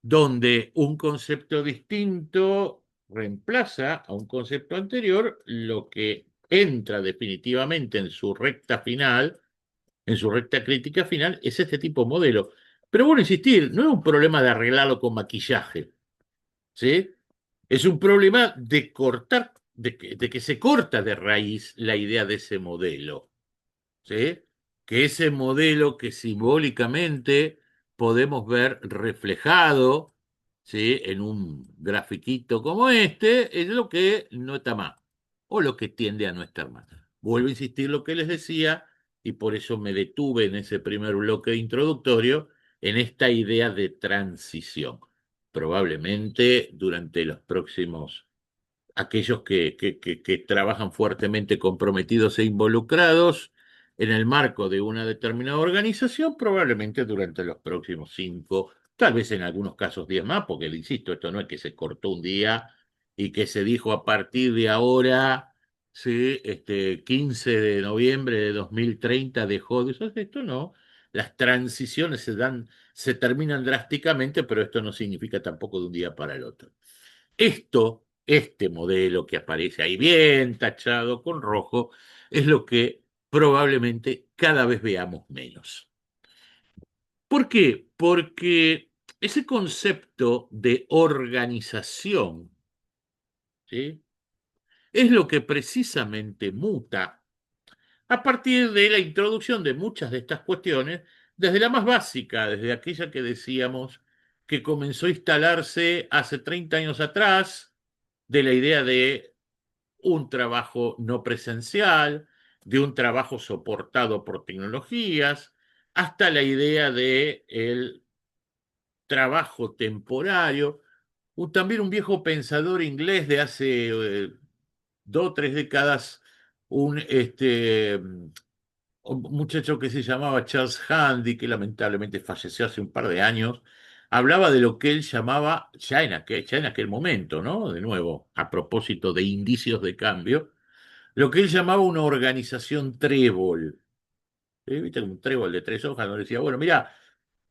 donde un concepto distinto reemplaza a un concepto anterior, lo que entra definitivamente en su recta crítica final, es este tipo de modelo. Pero bueno, insistir, no es un problema de arreglarlo con maquillaje, ¿sí? Es un problema de cortar, de que se corta de raíz la idea de ese modelo. ¿Sí? Que ese modelo que simbólicamente podemos ver reflejado, ¿sí?, en un grafiquito como este, es lo que no está mal, o lo que tiende a no estar mal. Vuelvo a insistir lo que les decía, y por eso me detuve en ese primer bloque introductorio, en esta idea de transición. Probablemente durante los próximos aquellos que trabajan fuertemente comprometidos e involucrados en el marco de una determinada organización, probablemente durante los próximos 5, tal vez en algunos casos 10 más, porque le insisto, esto no es que se cortó un día y que se dijo a partir de ahora, sí, 15 de noviembre de 2030 dejó de eso, esto no. Las transiciones se terminan drásticamente, pero esto no significa tampoco de un día para el otro. Este modelo que aparece ahí bien tachado con rojo, es lo que probablemente cada vez veamos menos. ¿Por qué? Porque ese concepto de organización, ¿sí?, es lo que precisamente muta a partir de la introducción de muchas de estas cuestiones, desde la más básica, desde aquella que decíamos que comenzó a instalarse hace 30 años atrás, de la idea de un trabajo no presencial, de un trabajo soportado por tecnologías, hasta la idea de el trabajo temporario. También un viejo pensador inglés de hace 2 o 3 décadas, un muchacho que se llamaba Charles Handy, que lamentablemente falleció hace un par de años, hablaba de lo que él llamaba, ya en aquel momento, ¿no? De nuevo, a propósito de indicios de cambio, lo que él llamaba una organización trébol. ¿Viste? Un trébol de 3 hojas, donde decía, bueno, mira,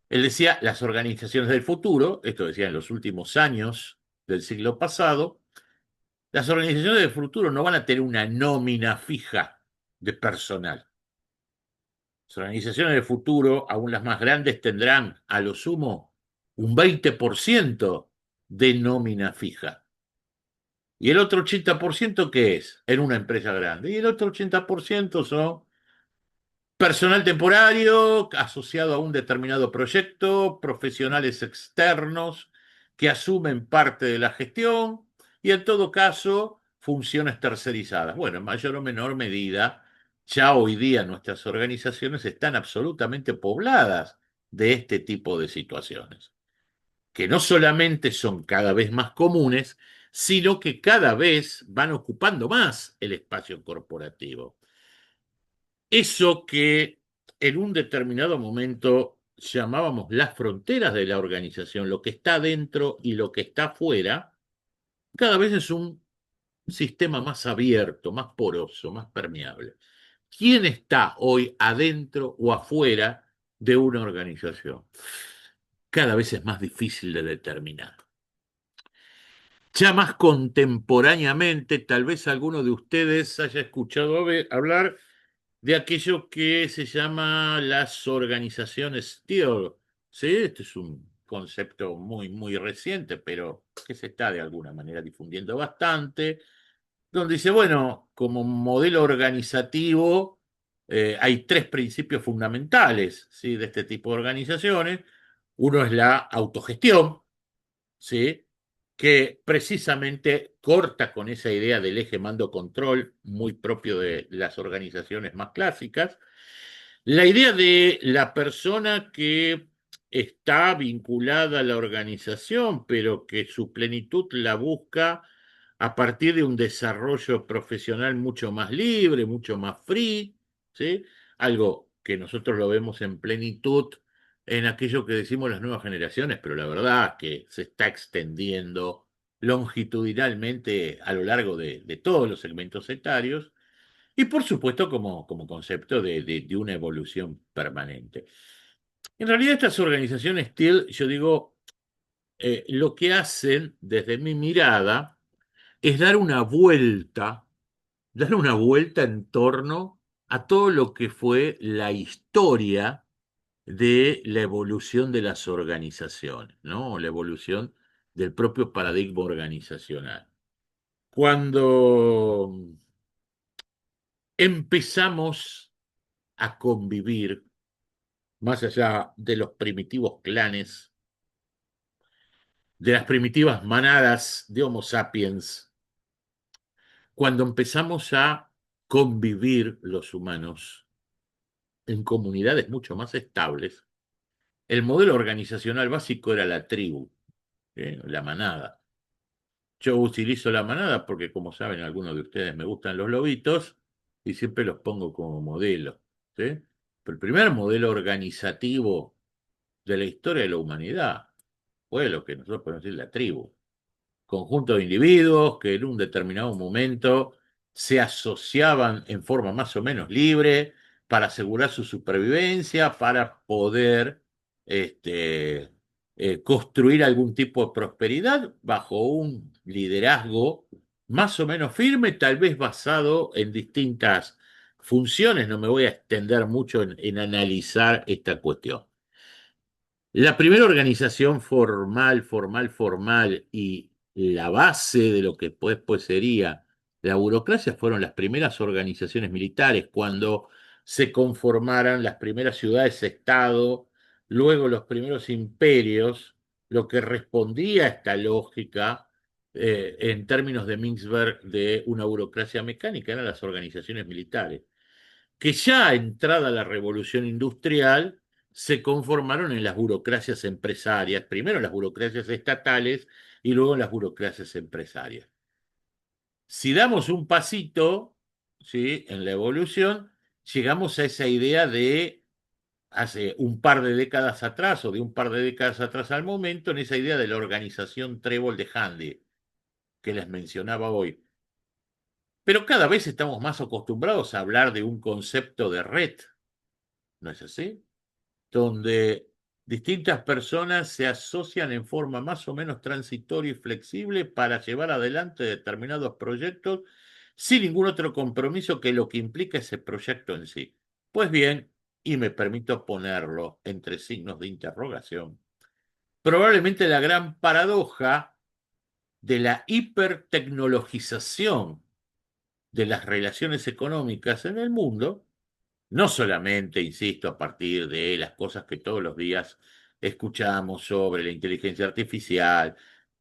él decía, las organizaciones del futuro, esto decía en los últimos años del siglo pasado, las organizaciones del futuro no van a tener una nómina fija de personal. Las organizaciones del futuro, aún las más grandes, tendrán a lo sumo un 20% de nómina fija. ¿Y el otro 80% qué es? En una empresa grande. Y el otro 80% son personal temporario asociado a un determinado proyecto, profesionales externos que asumen parte de la gestión y en todo caso funciones tercerizadas. Bueno, en mayor o menor medida, ya hoy día nuestras organizaciones están absolutamente pobladas de este tipo de situaciones, que no solamente son cada vez más comunes, sino que cada vez van ocupando más el espacio corporativo. Eso que en un determinado momento llamábamos las fronteras de la organización, lo que está dentro y lo que está afuera, cada vez es un sistema más abierto, más poroso, más permeable. ¿Quién está hoy adentro o afuera de una organización? Cada vez es más difícil de determinar. Ya más contemporáneamente, tal vez alguno de ustedes haya escuchado hablar de aquello que se llama las organizaciones STEER. ¿Sí? Este es un concepto muy, muy reciente, pero que se está de alguna manera difundiendo bastante, donde dice, bueno, como modelo organizativo hay tres principios fundamentales, ¿sí?, de este tipo de organizaciones. Uno es la autogestión, ¿sí?, que precisamente corta con esa idea del eje mando-control muy propio de las organizaciones más clásicas. La idea de la persona que está vinculada a la organización, pero que su plenitud la busca a partir de un desarrollo profesional mucho más libre, mucho más free, ¿sí? Algo que nosotros lo vemos en plenitud en aquello que decimos las nuevas generaciones, pero la verdad es que se está extendiendo longitudinalmente a lo largo de todos los segmentos etarios y por supuesto como concepto de una evolución permanente. En realidad estas organizaciones TIL, yo digo, lo que hacen desde mi mirada es dar una vuelta en torno a todo lo que fue la historia de la evolución de las organizaciones, ¿no? La evolución del propio paradigma organizacional. Cuando empezamos a convivir más allá de los primitivos clanes, de las primitivas manadas de Homo sapiens, cuando empezamos a convivir los humanos en comunidades mucho más estables, el modelo organizacional básico era la tribu, la manada. Yo utilizo la manada porque, como saben, algunos de ustedes me gustan los lobitos y siempre los pongo como modelo, ¿sí? Pero el primer modelo organizativo de la historia de la humanidad fue lo que nosotros podemos decir la tribu. Conjunto de individuos que en un determinado momento se asociaban en forma más o menos libre para asegurar su supervivencia, para poder este, construir algún tipo de prosperidad bajo un liderazgo más o menos firme, tal vez basado en distintas funciones. No me voy a extender mucho en analizar esta cuestión. La primera organización formal y la base de lo que después sería la burocracia fueron las primeras organizaciones militares, cuando se conformaran las primeras ciudades-estado, luego los primeros imperios, lo que respondía a esta lógica, en términos de Mintzberg, de una burocracia mecánica, eran las organizaciones militares que ya entrada la revolución industrial se conformaron en las burocracias empresarias, primero en las burocracias estatales y luego en las burocracias empresarias. Si damos un pasito, ¿sí?, en la evolución, llegamos a esa idea de hace un par de décadas atrás o de un par de décadas atrás al momento, en esa idea de la organización Trébol de Handy, que les mencionaba hoy. Pero cada vez estamos más acostumbrados a hablar de un concepto de red, ¿no es así? Donde distintas personas se asocian en forma más o menos transitoria y flexible para llevar adelante determinados proyectos sin ningún otro compromiso que lo que implica ese proyecto en sí. Pues bien, y me permito ponerlo entre signos de interrogación, probablemente la gran paradoja de la hipertecnologización de las relaciones económicas en el mundo, no solamente, insisto, a partir de las cosas que todos los días escuchamos sobre la inteligencia artificial,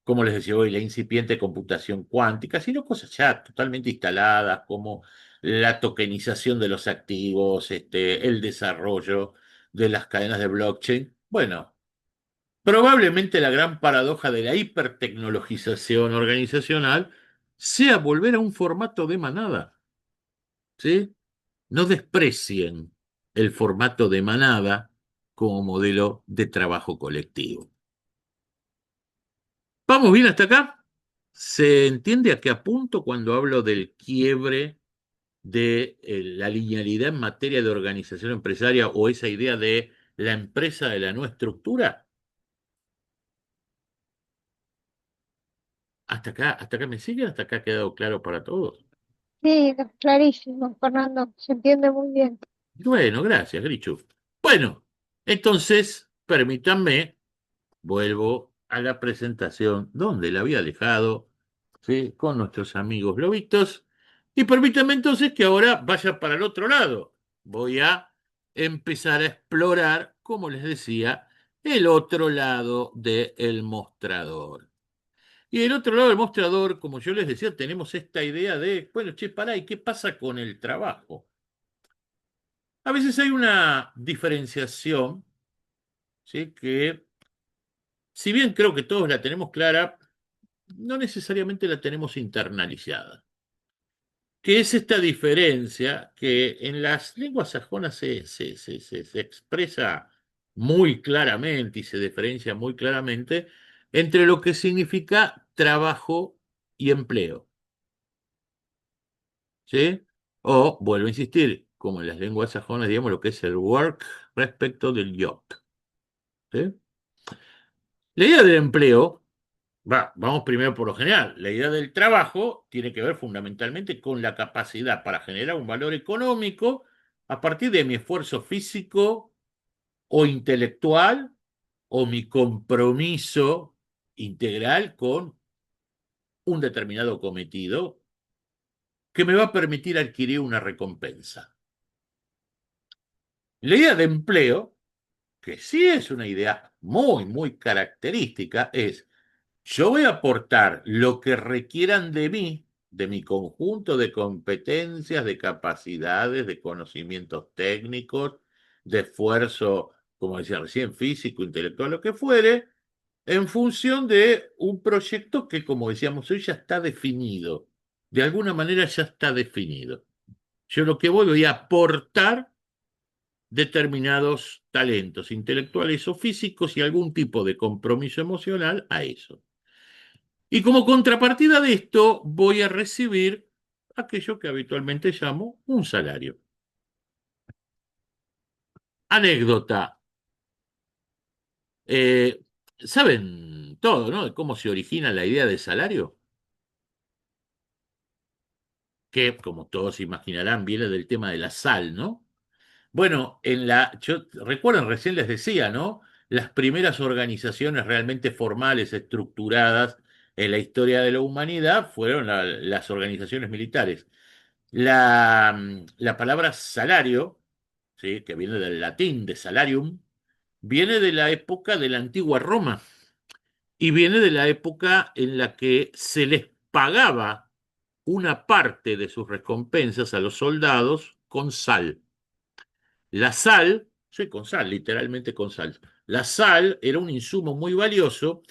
como les decía hoy, la incipiente computación cuántica, sino cosas ya totalmente instaladas como la tokenización de los activos, el desarrollo de las cadenas de blockchain. Bueno, probablemente la gran paradoja de la hipertecnologización organizacional sea volver a un formato de manada, ¿sí? No desprecien el formato de manada como modelo de trabajo colectivo. ¿Vamos bien hasta acá? ¿Se entiende a qué apunto cuando hablo del quiebre de la linealidad en materia de organización empresaria o esa idea de la empresa de la no estructura? Hasta acá me siguen, hasta acá ha quedado claro para todos. Sí, clarísimo, Fernando, se entiende muy bien. Bueno, gracias, Grichu. Bueno, entonces, permítanme vuelvo a la presentación donde la había dejado, ¿sí? Con nuestros amigos lobitos. Y permítame entonces que ahora vaya para el otro lado. Voy a empezar a explorar, como les decía, el otro lado del mostrador. Y el otro lado del mostrador, como yo les decía, tenemos esta idea de, bueno, che, pará, ¿y qué pasa con el trabajo? A veces hay una diferenciación, ¿sí? Que si bien creo que todos la tenemos clara, no necesariamente la tenemos internalizada. ¿Qué es esta diferencia que en las lenguas sajonas se expresa muy claramente y se diferencia muy claramente entre lo que significa trabajo y empleo? ¿Sí? O, vuelvo a insistir, como en las lenguas sajonas, digamos lo que es el work respecto del job. ¿Sí? La idea del empleo, vamos primero por lo general, la idea del trabajo tiene que ver fundamentalmente con la capacidad para generar un valor económico a partir de mi esfuerzo físico o intelectual o mi compromiso integral con un determinado cometido que me va a permitir adquirir una recompensa. La idea de empleo, que sí es una idea muy, muy característica, es yo voy a aportar lo que requieran de mí, de mi conjunto de competencias, de capacidades, de conocimientos técnicos, de esfuerzo, como decía recién, físico, intelectual, lo que fuere, en función de un proyecto que, como decíamos hoy, ya está definido. De alguna manera ya está definido. Yo lo que voy a aportar determinados talentos intelectuales o físicos y algún tipo de compromiso emocional a eso. Y como contrapartida de esto, voy a recibir aquello que habitualmente llamo un salario. Anécdota. Eh, ¿Saben todo, no? De cómo se origina la idea de salario? Que, como todos imaginarán, viene del tema de la sal, ¿no? Bueno, recuerden, recién les decía, ¿no? Las primeras organizaciones realmente formales, estructuradas en la historia de la humanidad fueron las organizaciones militares. La palabra salario, ¿sí? Que viene del latín de salarium, viene de la época de la antigua Roma y viene de la época en la que se les pagaba una parte de sus recompensas a los soldados con sal. La sal, sí, con sal, literalmente con sal. La sal era un insumo muy valioso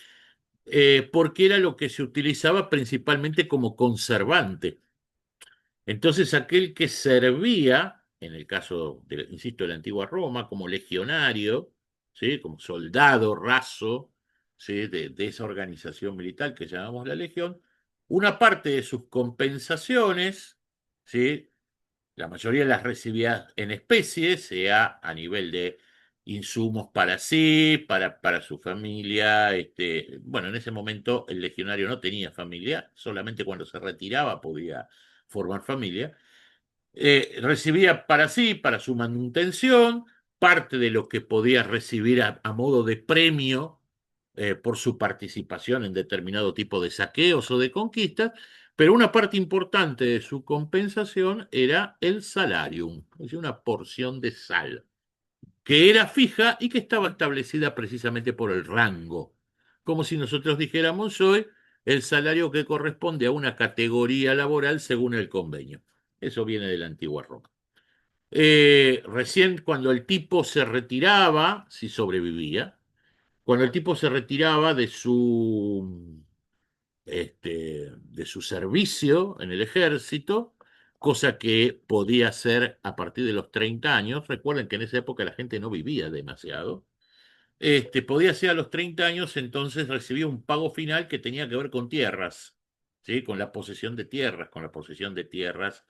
porque era lo que se utilizaba principalmente como conservante. Entonces, aquel que servía, en el caso, insisto, de la antigua Roma, como legionario, ¿sí? Como soldado raso, ¿sí? De esa organización militar que llamamos la Legión, una parte de sus compensaciones, ¿sí? La mayoría las recibía en especie, sea a nivel de insumos para sí, para su familia. Bueno, en ese momento el legionario no tenía familia, solamente cuando se retiraba podía formar familia. Recibía para sí, para su manutención, parte de lo que podía recibir a modo de premio por su participación en determinado tipo de saqueos o de conquistas, pero una parte importante de su compensación era el salarium, es decir, una porción de sal, que era fija y que estaba establecida precisamente por el rango, como si nosotros dijéramos hoy el salario que corresponde a una categoría laboral según el convenio. Eso viene de la antigua Roma. Recién cuando el tipo se retiraba, si sobrevivía, cuando el tipo se retiraba de su servicio en el ejército, cosa que podía hacer a partir de los 30 años, recuerden que en esa época la gente no vivía demasiado, podía ser a los 30 años, entonces recibía un pago final que tenía que ver con tierras, ¿sí? Con la posesión de tierras, con la posesión de tierras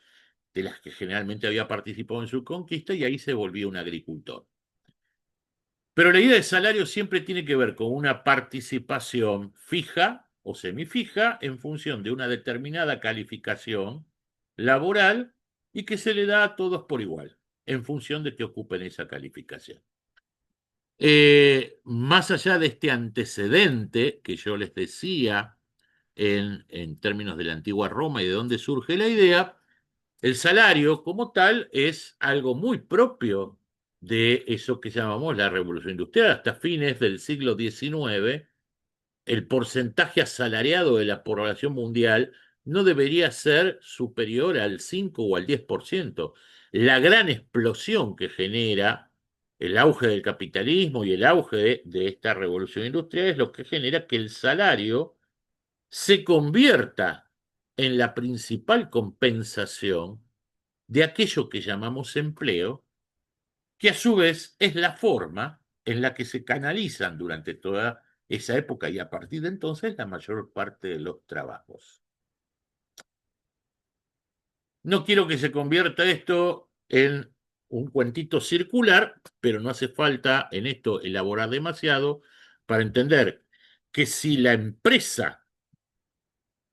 de las que generalmente había participado en su conquista y ahí se volvía un agricultor. Pero la idea de salario siempre tiene que ver con una participación fija o semifija en función de una determinada calificación laboral y que se le da a todos por igual, en función de que ocupen esa calificación. Más allá de este antecedente que yo les decía en términos de la antigua Roma y de dónde surge la idea, el salario como tal es algo muy propio de eso que llamamos la revolución industrial. Hasta fines del siglo XIX, el porcentaje asalariado de la población mundial no debería ser superior al 5 o al 10%. La gran explosión que genera el auge del capitalismo y el auge de esta revolución industrial es lo que genera que el salario se convierta en la principal compensación de aquello que llamamos empleo, que a su vez es la forma en la que se canalizan durante toda esa época y a partir de entonces la mayor parte de los trabajos. No quiero que se convierta esto en un cuentito circular, pero no hace falta en esto elaborar demasiado para entender que si la empresa,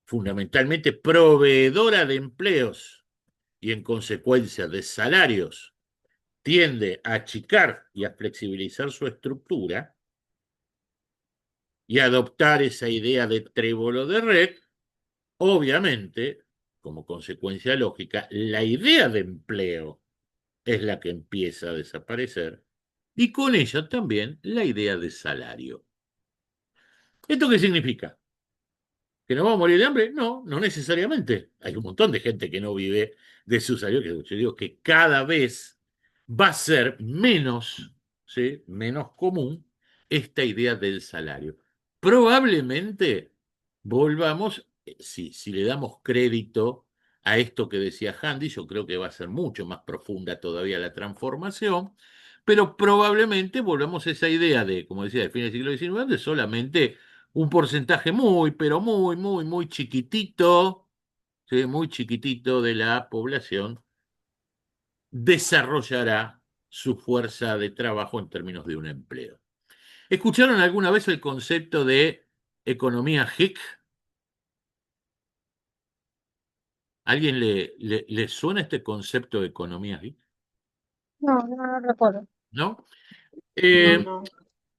fundamentalmente proveedora de empleos y en consecuencia de salarios, tiende a achicar y a flexibilizar su estructura y a adoptar esa idea de trébolo de red, obviamente, como consecuencia lógica, la idea de empleo es la que empieza a desaparecer y con ella también la idea de salario. ¿Esto qué significa? ¿Que nos vamos a morir de hambre? No, no necesariamente. Hay un montón de gente que no vive de su salario, que yo digo que cada vez va a ser menos, ¿sí? Menos común esta idea del salario. Probablemente volvamos, si le damos crédito a esto que decía Handy, yo creo que va a ser mucho más profunda todavía la transformación, pero probablemente volvamos a esa idea de, como decía, del fin del siglo XIX, de solamente un porcentaje muy, pero muy, muy, muy chiquitito, ¿sí? Muy chiquitito de la población desarrollará su fuerza de trabajo en términos de un empleo. ¿Escucharon alguna vez el concepto de economía hic? ¿Alguien le suena este concepto de economía hic? No, no lo recuerdo. ¿No? No. Eh,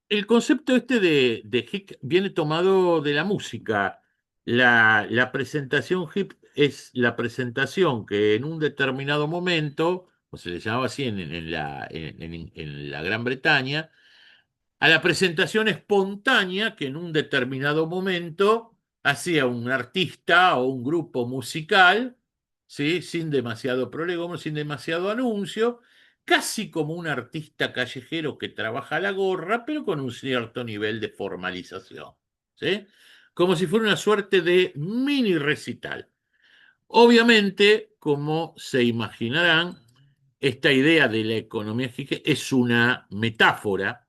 el concepto este de hic viene tomado de la música. La presentación hip es la presentación que en un determinado momento, o se le llamaba así en la Gran Bretaña, a la presentación espontánea que en un determinado momento hacía un artista o un grupo musical, ¿sí? Sin demasiado prolegómeno, sin demasiado anuncio, casi como un artista callejero que trabaja la gorra, pero con un cierto nivel de formalización, ¿sí? Como si fuera una suerte de mini recital. Obviamente, como se imaginarán, esta idea de la economía gige es una metáfora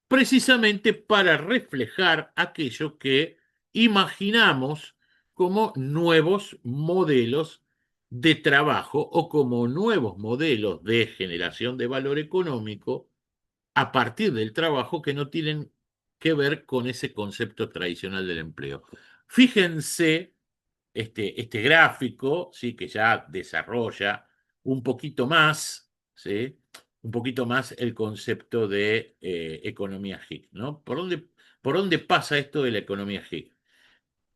precisamente para reflejar aquello que imaginamos como nuevos modelos de trabajo o como nuevos modelos de generación de valor económico a partir del trabajo que no tienen que ver con ese concepto tradicional del empleo. Fíjense este gráfico, ¿sí? Que ya desarrolla un poquito más, ¿sí? Un poquito más el concepto de economía hic, ¿no? Por dónde pasa esto de la economía hic?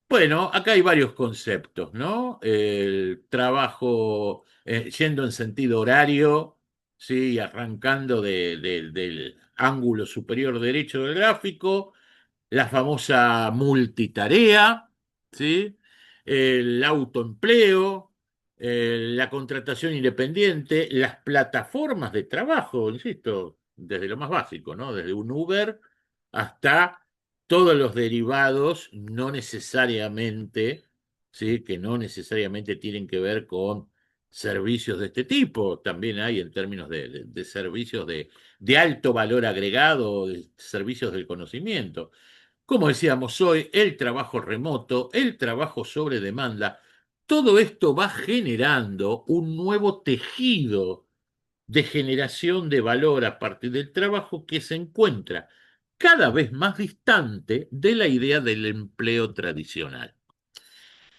Bueno, acá hay varios conceptos, ¿no? El trabajo yendo en sentido horario, ¿sí? Arrancando del ángulo superior derecho del gráfico, la famosa multitarea, ¿sí? El autoempleo, la contratación independiente, las plataformas de trabajo, insisto, desde lo más básico, ¿no? Desde un Uber hasta todos los derivados, no necesariamente, ¿sí? Que no necesariamente tienen que ver con servicios de este tipo, también hay en términos de servicios de alto valor agregado, de servicios del conocimiento. Como decíamos hoy, el trabajo remoto, el trabajo sobre demanda, todo esto va generando un nuevo tejido de generación de valor a partir del trabajo que se encuentra cada vez más distante de la idea del empleo tradicional.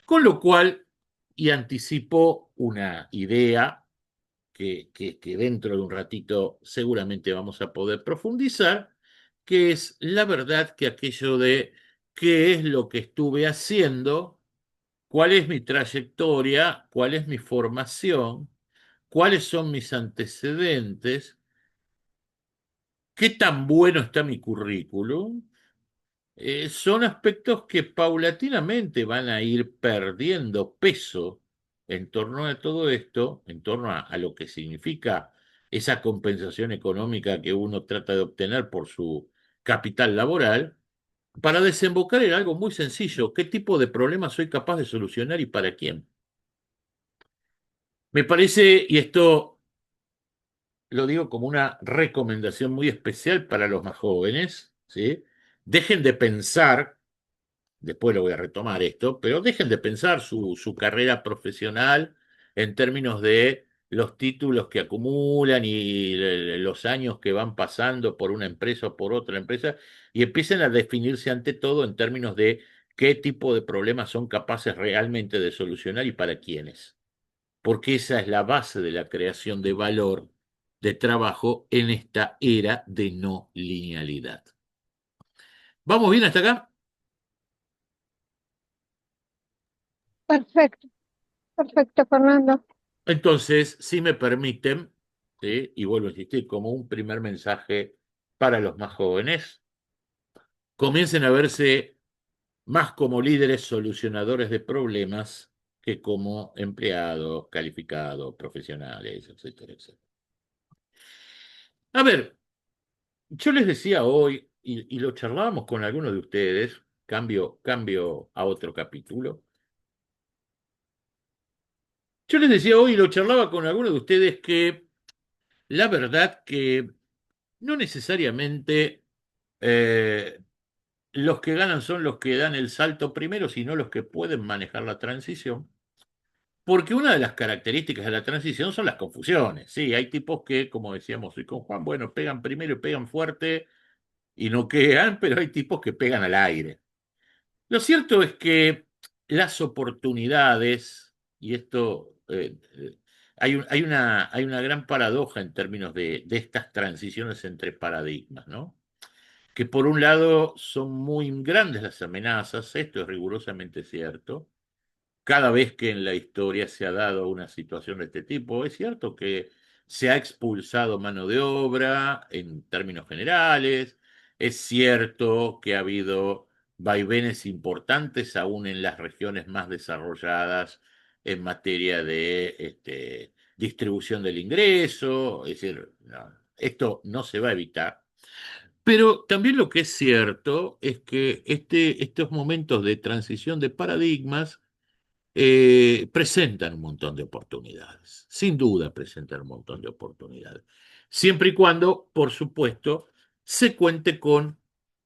Con lo cual, y anticipo una idea que dentro de un ratito seguramente vamos a poder profundizar, que es la verdad que aquello de qué es lo que estuve haciendo, cuál es mi trayectoria, cuál es mi formación, cuáles son mis antecedentes, qué tan bueno está mi currículum. Son aspectos que paulatinamente van a ir perdiendo peso en torno a todo esto, en torno a lo que significa esa compensación económica que uno trata de obtener por su capital laboral, para desembocar en algo muy sencillo: ¿qué tipo de problemas soy capaz de solucionar y para quién? Me parece, y esto lo digo como una recomendación muy especial para los más jóvenes, ¿sí? Dejen de pensar, después lo voy a retomar esto, pero dejen de pensar su carrera profesional en términos de los títulos que acumulan y los años que van pasando por una empresa o por otra empresa, y empiecen a definirse ante todo en términos de qué tipo de problemas son capaces realmente de solucionar y para quiénes, porque esa es la base de la creación de valor de trabajo en esta era de no linealidad. ¿Vamos bien hasta acá? Perfecto, perfecto, Fernando. Entonces, si me permiten, ¿sí? Y vuelvo a insistir, como un primer mensaje para los más jóvenes, comiencen a verse más como líderes solucionadores de problemas que como empleados calificados, profesionales, etcétera, etcétera. A ver, yo les decía hoy, y lo charlábamos con algunos de ustedes, cambio a otro capítulo. Yo les decía hoy, y lo charlaba con algunos de ustedes, que la verdad que no necesariamente los que ganan son los que dan el salto primero, sino los que pueden manejar la transición. Porque una de las características de la transición son las confusiones. Sí, hay tipos que, como decíamos hoy con Juan, bueno, pegan primero y pegan fuerte y no quedan, pero hay tipos que pegan al aire. Lo cierto es que las oportunidades, y esto, hay una gran paradoja en términos de estas transiciones entre paradigmas, ¿no? Que por un lado son muy grandes las amenazas, esto es rigurosamente cierto. Cada vez que en la historia se ha dado una situación de este tipo, es cierto que se ha expulsado mano de obra en términos generales, es cierto que ha habido vaivenes importantes aún en las regiones más desarrolladas en materia de distribución del ingreso, es decir, no, esto no se va a evitar. Pero también lo que es cierto es que estos momentos de transición de paradigmas presentan un montón de oportunidades, sin duda presentan un montón de oportunidades, siempre y cuando, por supuesto, se cuente con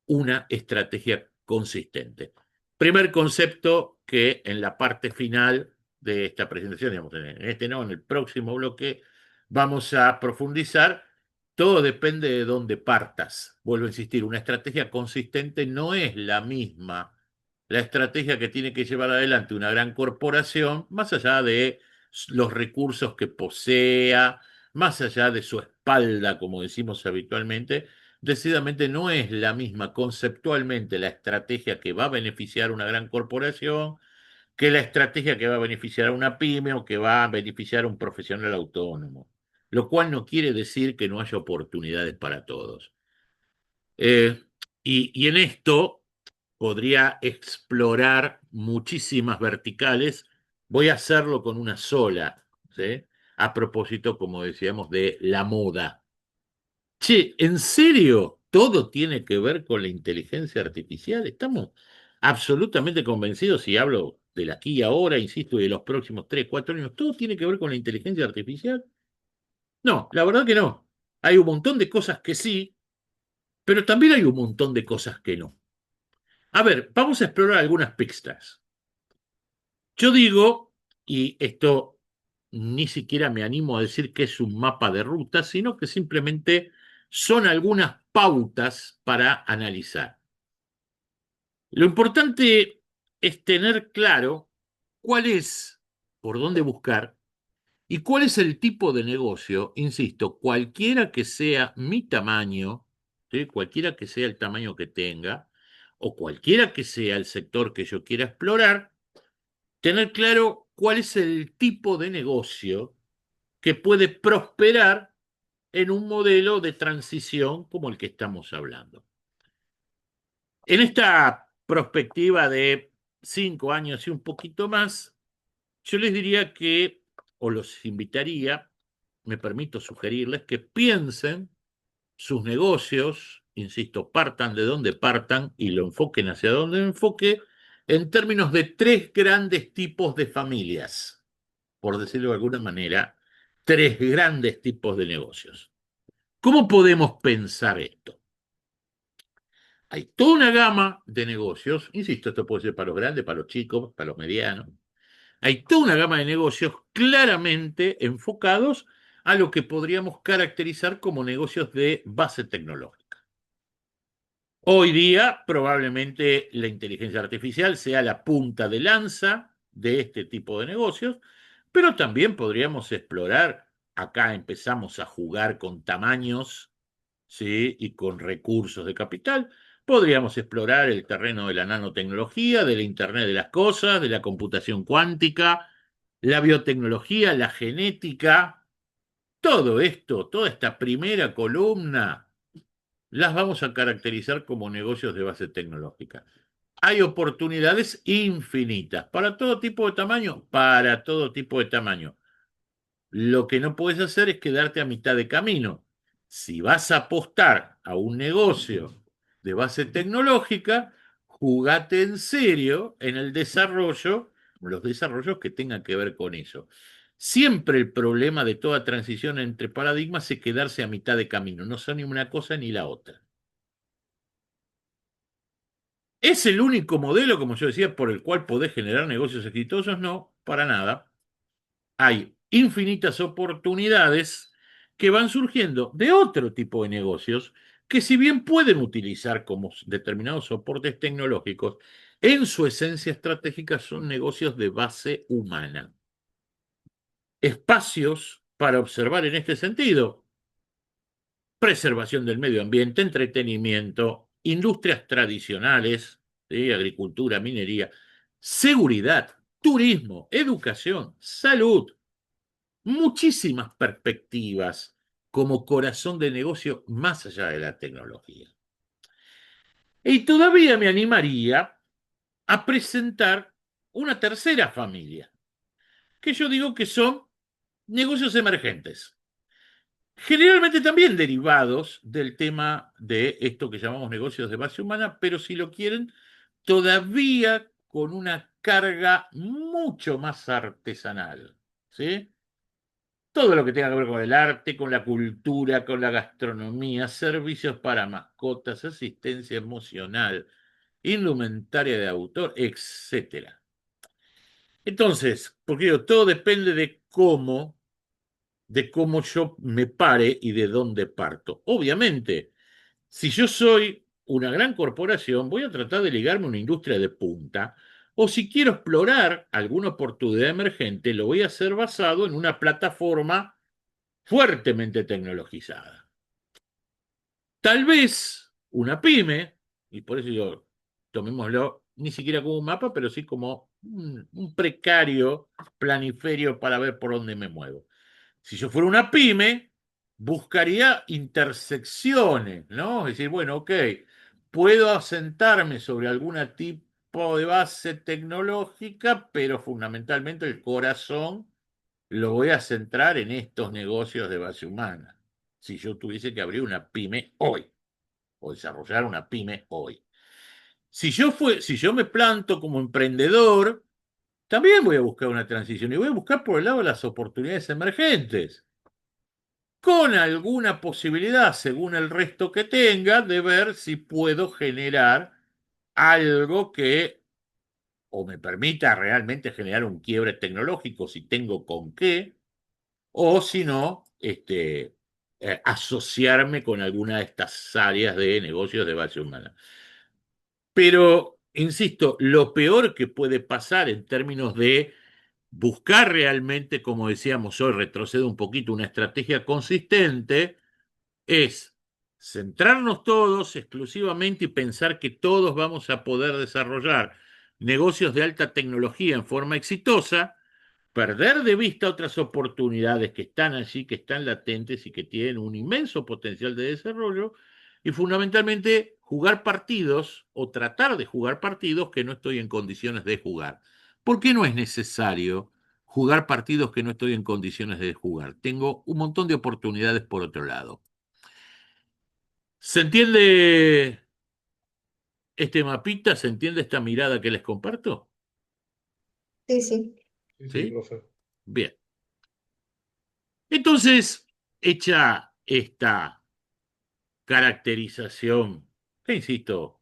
una estrategia consistente. Primer concepto que en la parte final de esta presentación, digamos, en este no, en el próximo bloque, vamos a profundizar. Todo depende de dónde partas. Vuelvo a insistir, una estrategia consistente no es la misma la estrategia que tiene que llevar adelante una gran corporación, más allá de los recursos que posea, más allá de su espalda, como decimos habitualmente, decididamente no es la misma conceptualmente la estrategia que va a beneficiar a una gran corporación que la estrategia que va a beneficiar a una pyme o que va a beneficiar a un profesional autónomo, lo cual no quiere decir que no haya oportunidades para todos. Eh, y en esto podría explorar muchísimas verticales. Voy a hacerlo con una sola, ¿sí? A propósito, como decíamos, de la moda. Che, ¿en serio todo tiene que ver con la inteligencia artificial? Estamos absolutamente convencidos, y hablo del aquí y ahora, insisto, y de los próximos 3, 4 años, ¿todo tiene que ver con la inteligencia artificial? No, la verdad que no. Hay un montón de cosas que sí, pero también hay un montón de cosas que no. A ver, vamos a explorar algunas pistas. Yo digo, y esto ni siquiera me animo a decir que es un mapa de ruta, sino que simplemente son algunas pautas para analizar. Lo importante es tener claro cuál es, por dónde buscar y cuál es el tipo de negocio, insisto, cualquiera que sea mi tamaño, ¿sí? Cualquiera que sea el tamaño que tenga, o cualquiera que sea el sector que yo quiera explorar, tener claro cuál es el tipo de negocio que puede prosperar en un modelo de transición como el que estamos hablando. En esta perspectiva de 5 años y un poquito más, yo les diría que, o los invitaría, me permito sugerirles que piensen sus negocios, insisto, partan de donde partan y lo enfoquen hacia donde enfoque, en términos de tres grandes tipos de familias, por decirlo de alguna manera, tres grandes tipos de negocios. ¿Cómo podemos pensar esto? Hay toda una gama de negocios, insisto, esto puede ser para los grandes, para los chicos, para los medianos. Hay toda una gama de negocios claramente enfocados a lo que podríamos caracterizar como negocios de base tecnológica. Hoy día, probablemente la inteligencia artificial sea la punta de lanza de este tipo de negocios, pero también podríamos explorar, acá empezamos a jugar con tamaños, ¿sí? Y con recursos de capital. Podríamos explorar el terreno de la nanotecnología, del Internet de las cosas, de la computación cuántica, la biotecnología, la genética. Todo esto, toda esta primera columna, las vamos a caracterizar como negocios de base tecnológica. Hay oportunidades infinitas para todo tipo de tamaño, para todo tipo de tamaño. Lo que no puedes hacer es quedarte a mitad de camino. Si vas a apostar a un negocio de base tecnológica, jugate en serio en el desarrollo, los desarrollos que tengan que ver con eso. Siempre el problema de toda transición entre paradigmas es quedarse a mitad de camino. No son ni una cosa ni la otra. ¿Es el único modelo, como yo decía, por el cual podés generar negocios exitosos? No, para nada. Hay infinitas oportunidades que van surgiendo de otro tipo de negocios que si bien pueden utilizar como determinados soportes tecnológicos, en su esencia estratégica son negocios de base humana. Espacios para observar en este sentido: preservación del medio ambiente, entretenimiento, industrias tradicionales, ¿sí? Agricultura, minería, seguridad, turismo, educación, salud, muchísimas perspectivas como corazón de negocio más allá de la tecnología. Y todavía me animaría a presentar una tercera familia, que yo digo que son negocios emergentes, generalmente también derivados del tema de esto que llamamos negocios de base humana, pero si lo quieren, todavía con una carga mucho más artesanal, ¿sí? Todo lo que tenga que ver con el arte, con la cultura, con la gastronomía, servicios para mascotas, asistencia emocional, indumentaria de autor, etcétera. Entonces, porque digo, todo depende de cómo yo me pare y de dónde parto. Obviamente, si yo soy una gran corporación, voy a tratar de ligarme a una industria de punta, o si quiero explorar alguna oportunidad emergente, lo voy a hacer basado en una plataforma fuertemente tecnologizada. Tal vez una pyme, y por eso yo tomémoslo ni siquiera como un mapa, pero sí como un precario planiferio para ver por dónde me muevo. Si yo fuera una pyme, buscaría intersecciones, ¿no? Es decir, bueno, ok, puedo asentarme sobre algún tipo de base tecnológica, pero fundamentalmente el corazón lo voy a centrar en estos negocios de base humana. Si yo tuviese que abrir una pyme hoy o desarrollar una pyme hoy. Si yo me planto como emprendedor, también voy a buscar una transición y voy a buscar por el lado de las oportunidades emergentes, con alguna posibilidad, según el resto que tenga, de ver si puedo generar algo que o me permita realmente generar un quiebre tecnológico, si tengo con qué, o si no, asociarme con alguna de estas áreas de negocios de base humana. Pero, insisto, lo peor que puede pasar en términos de buscar realmente, como decíamos hoy, retrocedo un poquito, una estrategia consistente, es centrarnos todos exclusivamente y pensar que todos vamos a poder desarrollar negocios de alta tecnología en forma exitosa, perder de vista otras oportunidades que están allí, que están latentes y que tienen un inmenso potencial de desarrollo, y fundamentalmente jugar partidos o tratar de jugar partidos que no estoy en condiciones de jugar. ¿Por qué no es necesario jugar partidos que no estoy en condiciones de jugar? Tengo un montón de oportunidades por otro lado. ¿Se entiende este mapita? ¿Se entiende esta mirada que les comparto? Sí, sí. Sí, sí, ¿Sí? profe. Bien. Entonces, hecha esta caracterización, que insisto,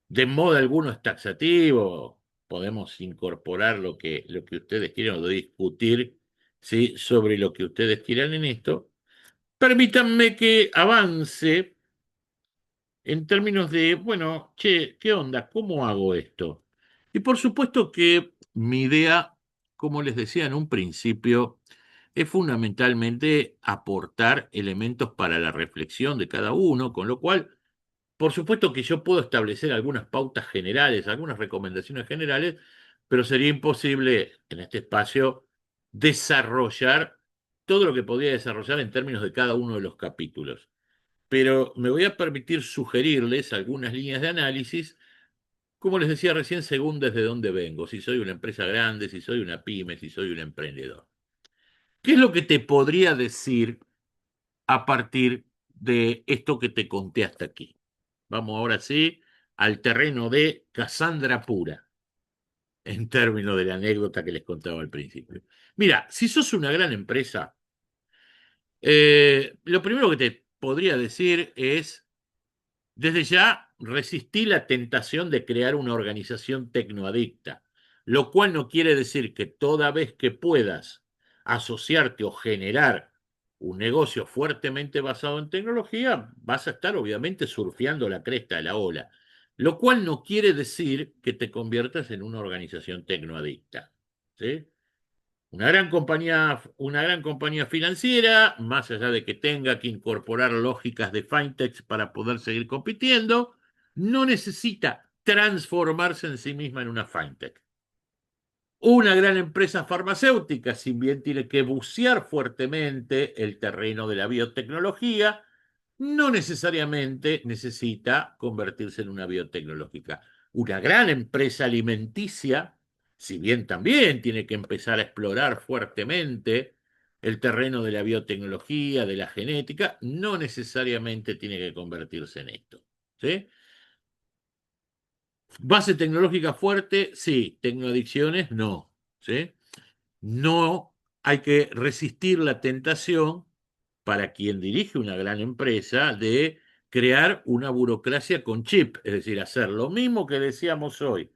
de modo alguno es taxativo, podemos incorporar lo que ustedes quieran o discutir, ¿sí?, sobre lo que ustedes quieran en esto. Permítanme que avance en términos de, bueno, che, ¿qué onda? ¿Cómo hago esto? Y por supuesto que mi idea, como les decía en un principio, es fundamentalmente aportar elementos para la reflexión de cada uno, con lo cual, por supuesto que yo puedo establecer algunas pautas generales, algunas recomendaciones generales, pero sería imposible en este espacio desarrollar todo lo que podría desarrollar en términos de cada uno de los capítulos. Pero me voy a permitir sugerirles algunas líneas de análisis, como les decía recién, según desde dónde vengo, si soy una empresa grande, si soy una pyme, si soy un emprendedor. ¿Qué es lo que te podría decir a partir de esto que te conté hasta aquí? Vamos ahora sí al terreno de Cassandra pura, en términos de la anécdota que les contaba al principio. Mira, si sos una gran empresa, lo primero que te podría decir es, desde ya resistí la tentación de crear una organización tecnoadicta, lo cual no quiere decir que toda vez que puedas asociarte o generar un negocio fuertemente basado en tecnología, vas a estar obviamente surfeando la cresta de la ola, lo cual no quiere decir que te conviertas en una organización tecnoadicta, ¿sí? Una gran compañía financiera, más allá de que tenga que incorporar lógicas de fintech para poder seguir compitiendo, no necesita transformarse en sí misma en una fintech. Una gran empresa farmacéutica, si bien tiene que bucear fuertemente el terreno de la biotecnología, no necesariamente necesita convertirse en una biotecnológica. Una gran empresa alimenticia, si bien también tiene que empezar a explorar fuertemente el terreno de la biotecnología, de la genética, no necesariamente tiene que convertirse en esto. ¿Sí? Base tecnológica fuerte, sí. Tecnoadicciones, no. ¿Sí? No hay que resistir la tentación para quien dirige una gran empresa de crear una burocracia con chip, es decir, hacer lo mismo que decíamos hoy,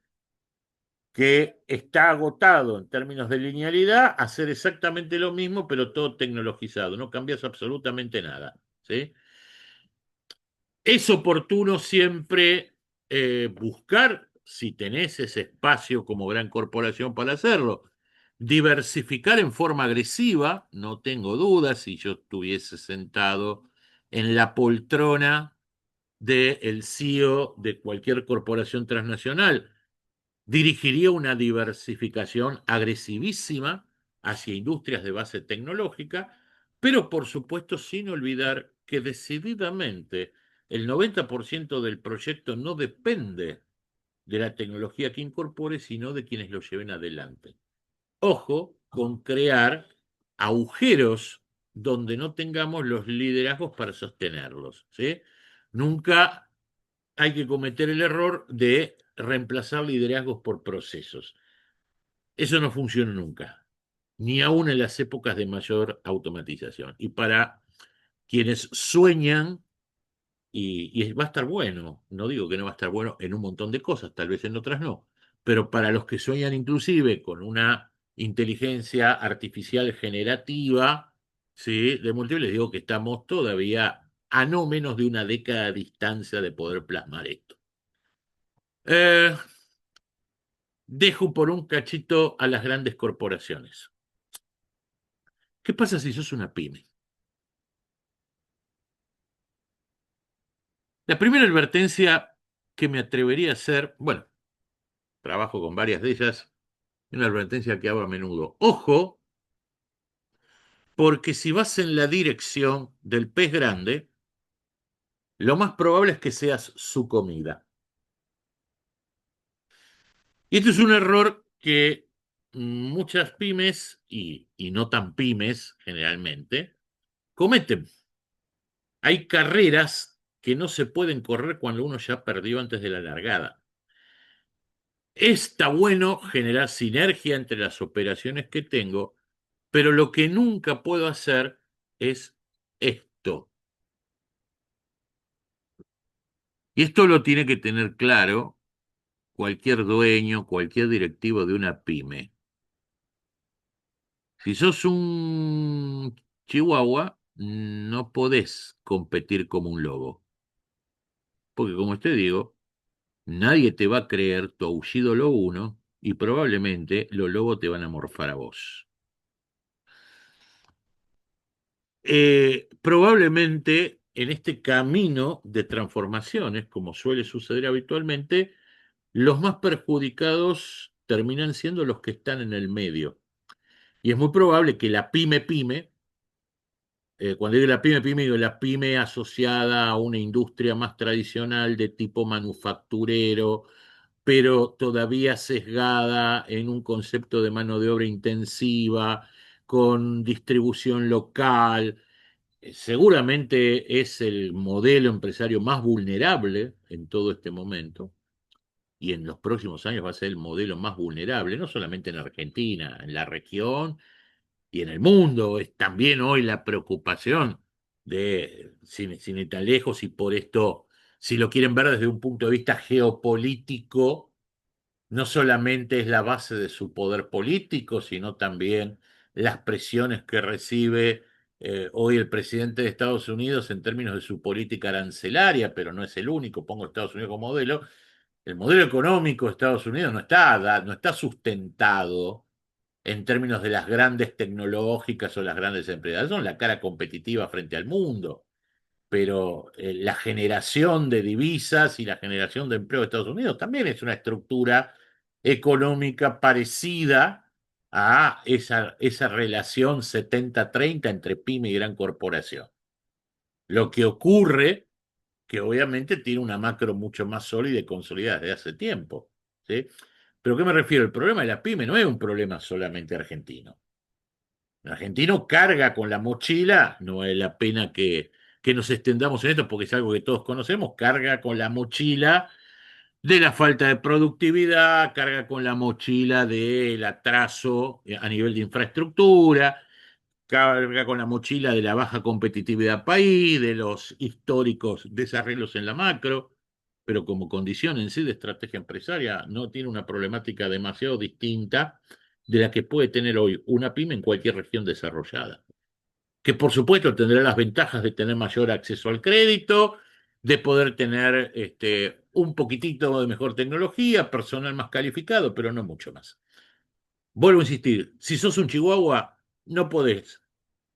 que está agotado en términos de linealidad, hacer exactamente lo mismo, pero todo tecnologizado, no cambias absolutamente nada, ¿sí? Es oportuno siempre buscar, si tenés ese espacio como gran corporación para hacerlo, diversificar en forma agresiva, no tengo dudas, si yo estuviese sentado en la poltrona del CEO de cualquier corporación transnacional, dirigiría una diversificación agresivísima hacia industrias de base tecnológica, pero por supuesto sin olvidar que decididamente el 90% del proyecto no depende de la tecnología que incorpore, sino de quienes lo lleven adelante. Ojo con crear agujeros donde no tengamos los liderazgos para sostenerlos, ¿sí? Nunca hay que cometer el error de reemplazar liderazgos por procesos. Eso no funciona nunca, ni aún en las épocas de mayor automatización. Y para quienes sueñan, y va a estar bueno, no digo que no va a estar bueno en un montón de cosas, tal vez en otras no, pero para los que sueñan inclusive con una inteligencia artificial generativa, ¿sí?, de múltiples, digo que estamos todavía a no menos de una década de distancia de poder plasmar esto. Eh, Dejo por un cachito a las grandes corporaciones. ¿Qué pasa si sos una pyme? La primera advertencia que me atrevería a hacer, bueno, trabajo con varias de ellas, una advertencia que hago a menudo. Ojo, porque si vas en la dirección del pez grande, lo más probable es que seas su comida. Y esto es un error que muchas pymes, y no tan pymes generalmente, cometen. Hay carreras que no se pueden correr cuando uno ya perdió antes de la largada. Está bueno generar sinergia entre las operaciones que tengo, pero lo que nunca puedo hacer es esto. Y esto lo tiene que tener claro cualquier dueño, cualquier directivo de una pyme. Si sos un chihuahua, no podés competir como un lobo. Porque como te digo, nadie te va a creer tu aullido lobuno y probablemente los lobos te van a morfar a vos. Probablemente en este camino de transformaciones, como suele suceder habitualmente, los más perjudicados terminan siendo los que están en el medio. Y es muy probable que la pyme, cuando digo la pyme, digo la pyme asociada a una industria más tradicional de tipo manufacturero, pero todavía sesgada en un concepto de mano de obra intensiva, con distribución local. Seguramente es el modelo empresario más vulnerable en todo este momento y en los próximos años va a ser el modelo más vulnerable, no solamente en Argentina, en la región y en el mundo. Es también hoy la preocupación de, sin ir tan lejos, y por esto, si lo quieren ver desde un punto de vista geopolítico, no solamente es la base de su poder político, sino también las presiones que recibe hoy el presidente de Estados Unidos en términos de su política arancelaria, pero no es el único, pongo Estados Unidos como modelo. El modelo económico de Estados Unidos no está sustentado en términos de las grandes tecnológicas o las grandes empresas, son la cara competitiva frente al mundo, pero la generación de divisas y la generación de empleo de Estados Unidos también es una estructura económica parecida a esa relación 70-30 entre pyme y gran corporación. Lo que ocurre, que obviamente tiene una macro mucho más sólida y consolidada desde hace tiempo, ¿sí? ¿Pero qué me refiero? El problema de la pyme no es un problema solamente argentino. El argentino carga con la mochila, no vale la pena que nos extendamos en esto porque es algo que todos conocemos, carga con la mochila de la falta de productividad, carga con la mochila del atraso a nivel de infraestructura, carga con la mochila de la baja competitividad país, de los históricos desarreglos en la macro, pero como condición en sí de estrategia empresaria no tiene una problemática demasiado distinta de la que puede tener hoy una pyme en cualquier región desarrollada, que por supuesto tendrá las ventajas de tener mayor acceso al crédito, de poder tener un poquitito de mejor tecnología, personal más calificado, pero no mucho más. Vuelvo a insistir, si sos un chihuahua, no podés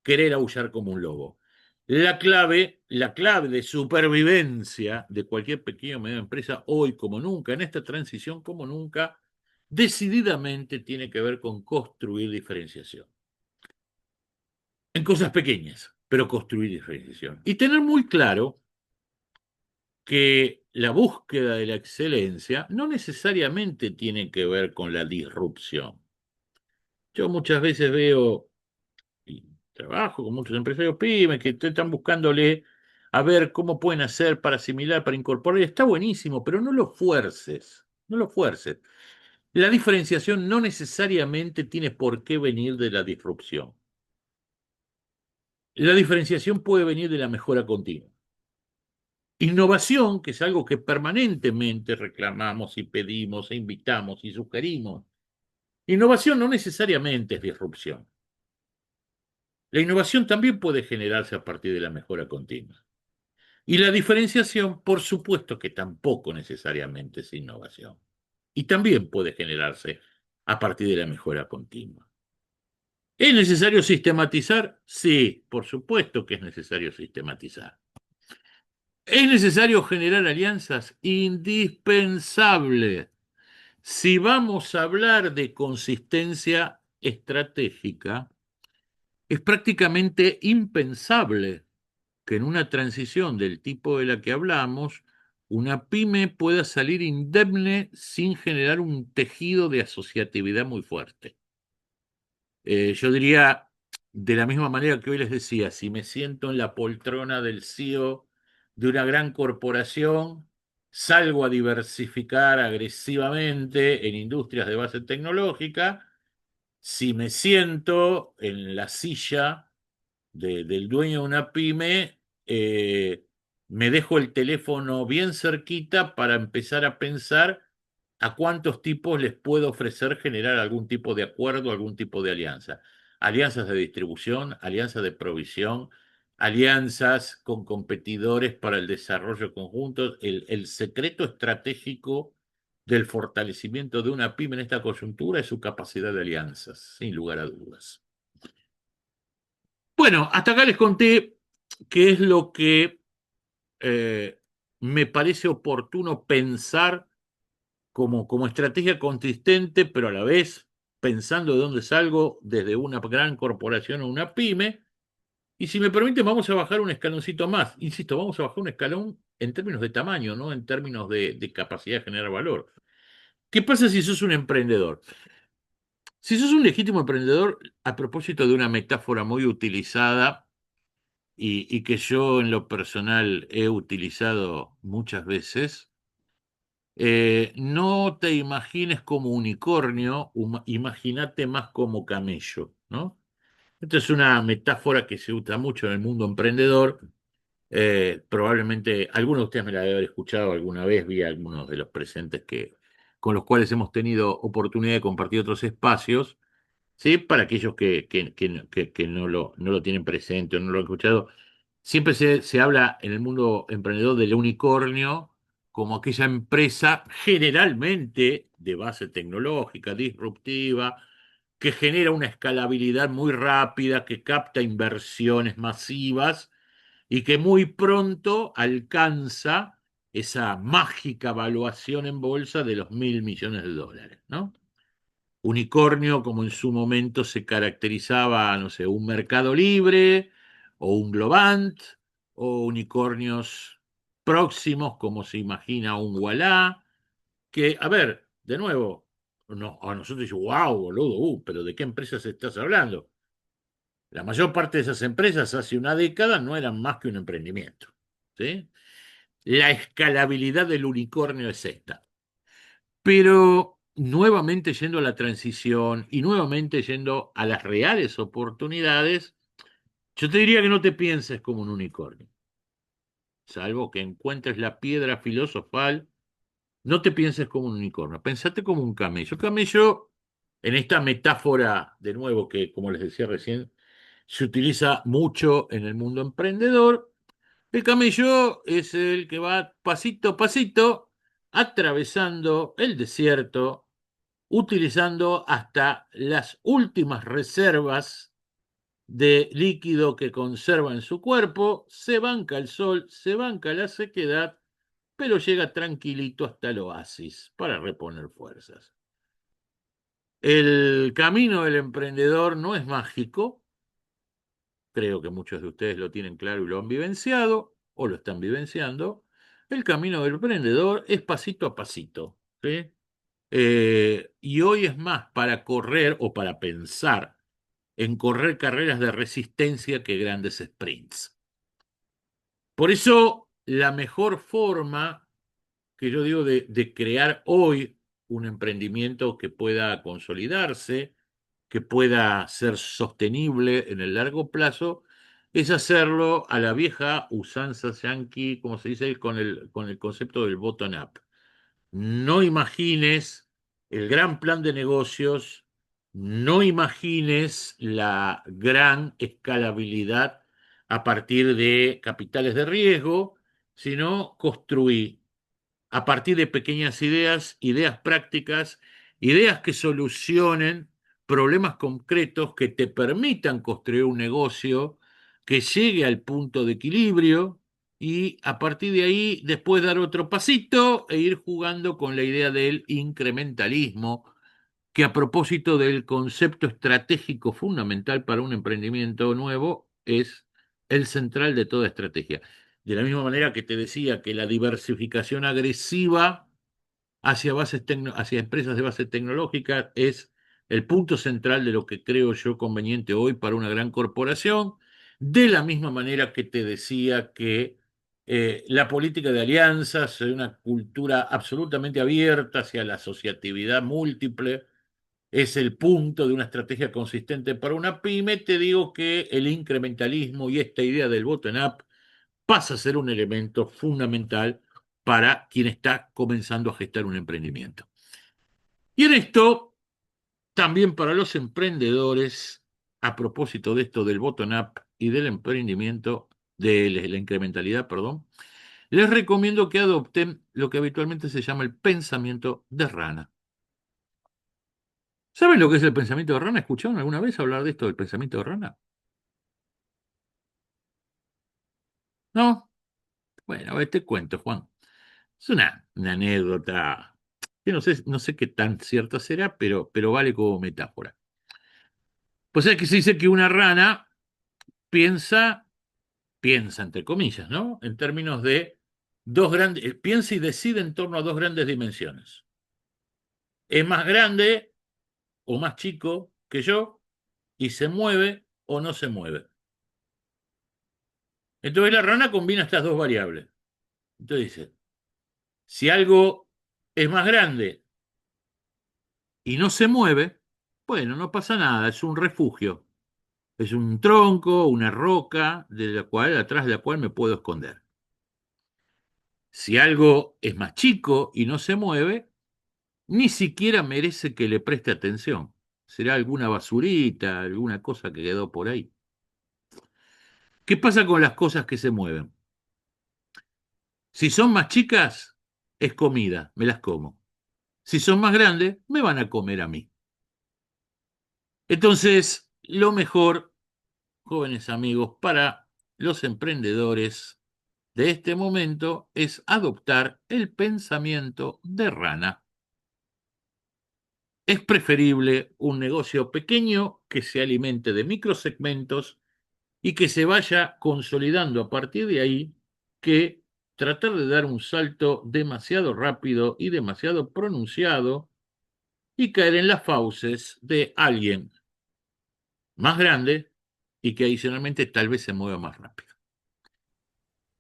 querer aullar como un lobo. La clave de supervivencia de cualquier pequeña o mediana empresa, hoy como nunca, en esta transición como nunca, decididamente tiene que ver con construir diferenciación. En cosas pequeñas, pero construir diferenciación. Y tener muy claro que la búsqueda de la excelencia no necesariamente tiene que ver con la disrupción. Yo muchas veces veo y trabajo con muchos empresarios pymes que están buscándole a ver cómo pueden hacer para asimilar, para incorporar. Y está buenísimo, pero no lo fuerces, no lo fuerces. La diferenciación no necesariamente tiene por qué venir de la disrupción. La diferenciación puede venir de la mejora continua. Innovación, que es algo que permanentemente reclamamos y pedimos e invitamos y sugerimos. Innovación no necesariamente es disrupción. La innovación también puede generarse a partir de la mejora continua. Y la diferenciación, por supuesto que tampoco necesariamente es innovación. Y también puede generarse a partir de la mejora continua. ¿Es necesario sistematizar? Sí, por supuesto que es necesario sistematizar. ¿Es necesario generar alianzas? Indispensable. Si vamos a hablar de consistencia estratégica, es prácticamente impensable que en una transición del tipo de la que hablamos, una pyme pueda salir indemne sin generar un tejido de asociatividad muy fuerte. Yo diría, de la misma manera que hoy les decía, si me siento en la poltrona del CEO de una gran corporación, salgo a diversificar agresivamente en industrias de base tecnológica, si me siento en la silla del dueño de una pyme, me dejo el teléfono bien cerquita para empezar a pensar a cuántos tipos les puedo ofrecer generar algún tipo de acuerdo, algún tipo de alianza. Alianzas de distribución, alianzas de provisión, alianzas con competidores para el desarrollo conjunto. El secreto estratégico del fortalecimiento de una pyme en esta coyuntura es su capacidad de alianzas, sin lugar a dudas. Bueno, hasta acá les conté qué es lo que eh, me parece oportuno pensar como estrategia consistente, pero a la vez pensando de dónde salgo desde una gran corporación o una pyme. Y si me permiten, vamos a bajar un escaloncito más. Insisto, vamos a bajar un escalón en términos de tamaño, no en términos de capacidad de generar valor. ¿Qué pasa si sos un emprendedor? Si sos un legítimo emprendedor, a propósito de una metáfora muy utilizada y que yo en lo personal he utilizado muchas veces, no te imagines como unicornio, imagínate más como camello, ¿no? Esta es una metáfora que se usa mucho en el mundo emprendedor. Probablemente algunos de ustedes me la deben haber escuchado alguna vez, vi a algunos de los presentes con los cuales hemos tenido oportunidad de compartir otros espacios. ¿Sí? Para aquellos que no lo tienen presente o no lo han escuchado, siempre se habla en el mundo emprendedor del unicornio como aquella empresa generalmente de base tecnológica, disruptiva, que genera una escalabilidad muy rápida, que capta inversiones masivas y que muy pronto alcanza esa mágica valuación en bolsa de los $1.000 millones, ¿no? Unicornio, como en su momento se caracterizaba, no sé, un Mercado Libre o un Globant, o unicornios próximos, como se imagina un Walla, que, a ver, de nuevo, no, a nosotros dice, wow, boludo, pero ¿de qué empresas estás hablando? La mayor parte de esas empresas hace una década no eran más que un emprendimiento, ¿sí? La escalabilidad del unicornio es esta. Pero nuevamente yendo a la transición y nuevamente yendo a las reales oportunidades, yo te diría que no te pienses como un unicornio, salvo que encuentres la piedra filosofal, no te pienses como un unicornio, pensate como un camello. Camello, en esta metáfora, de nuevo, que como les decía recién, se utiliza mucho en el mundo emprendedor, el camello es el que va pasito a pasito atravesando el desierto utilizando hasta las últimas reservas de líquido que conserva en su cuerpo, se banca el sol, se banca la sequedad, pero llega tranquilito hasta el oasis para reponer fuerzas. El camino del emprendedor no es mágico, creo que muchos de ustedes lo tienen claro y lo han vivenciado o lo están vivenciando. El camino del emprendedor es pasito a pasito, ¿sí? Y hoy es más para correr o para pensar en correr carreras de resistencia que grandes sprints. Por eso, la mejor forma que yo digo de crear hoy un emprendimiento que pueda consolidarse, que pueda ser sostenible en el largo plazo, es hacerlo a la vieja usanza yankee, como se dice, con el concepto del bottom-up. No imagines el gran plan de negocios, no imagines la gran escalabilidad a partir de capitales de riesgo, sino construí a partir de pequeñas ideas, ideas prácticas, ideas que solucionen problemas concretos que te permitan construir un negocio que llegue al punto de equilibrio y a partir de ahí después dar otro pasito e ir jugando con la idea del incrementalismo, que a propósito del concepto estratégico fundamental para un emprendimiento nuevo es el central de toda estrategia. De la misma manera que te decía que la diversificación agresiva hacia empresas de base tecnológica es el punto central de lo que creo yo conveniente hoy para una gran corporación, de la misma manera que te decía que la política de alianzas, una cultura absolutamente abierta hacia la asociatividad múltiple, es el punto de una estrategia consistente para una pyme. Te digo que el incrementalismo y esta idea del bottom-up pasa a ser un elemento fundamental para quien está comenzando a gestar un emprendimiento. Y en esto, también para los emprendedores, a propósito de esto del bottom-up y del emprendimiento, de la incrementalidad, perdón, les recomiendo que adopten lo que habitualmente se llama el pensamiento de rana. ¿Saben lo que es el pensamiento de rana? ¿Escucharon alguna vez hablar de esto del pensamiento de rana? ¿No? Bueno, a ver, te cuento, Juan. Es una anécdota que no sé qué tan cierta será, pero vale como metáfora. Pues es que se dice que una rana piensa, piensa entre comillas, ¿no? En términos de dos grandes, piensa y decide en torno a dos grandes dimensiones. Es más grande o más chico que yo y se mueve o no se mueve. Entonces la rana combina estas dos variables. Entonces dice, si algo es más grande y no se mueve, bueno, no pasa nada, es un refugio. Es un tronco, una roca, atrás de la cual me puedo esconder. Si algo es más chico y no se mueve, ni siquiera merece que le preste atención. Será alguna basurita, alguna cosa que quedó por ahí. ¿Qué pasa con las cosas que se mueven? Si son más chicas, es comida, me las como. Si son más grandes, me van a comer a mí. Entonces, lo mejor, jóvenes amigos, para los emprendedores de este momento es adoptar el pensamiento de rana. Es preferible un negocio pequeño que se alimente de microsegmentos y que se vaya consolidando a partir de ahí que tratar de dar un salto demasiado rápido y demasiado pronunciado y caer en las fauces de alguien más grande y que adicionalmente tal vez se mueva más rápido.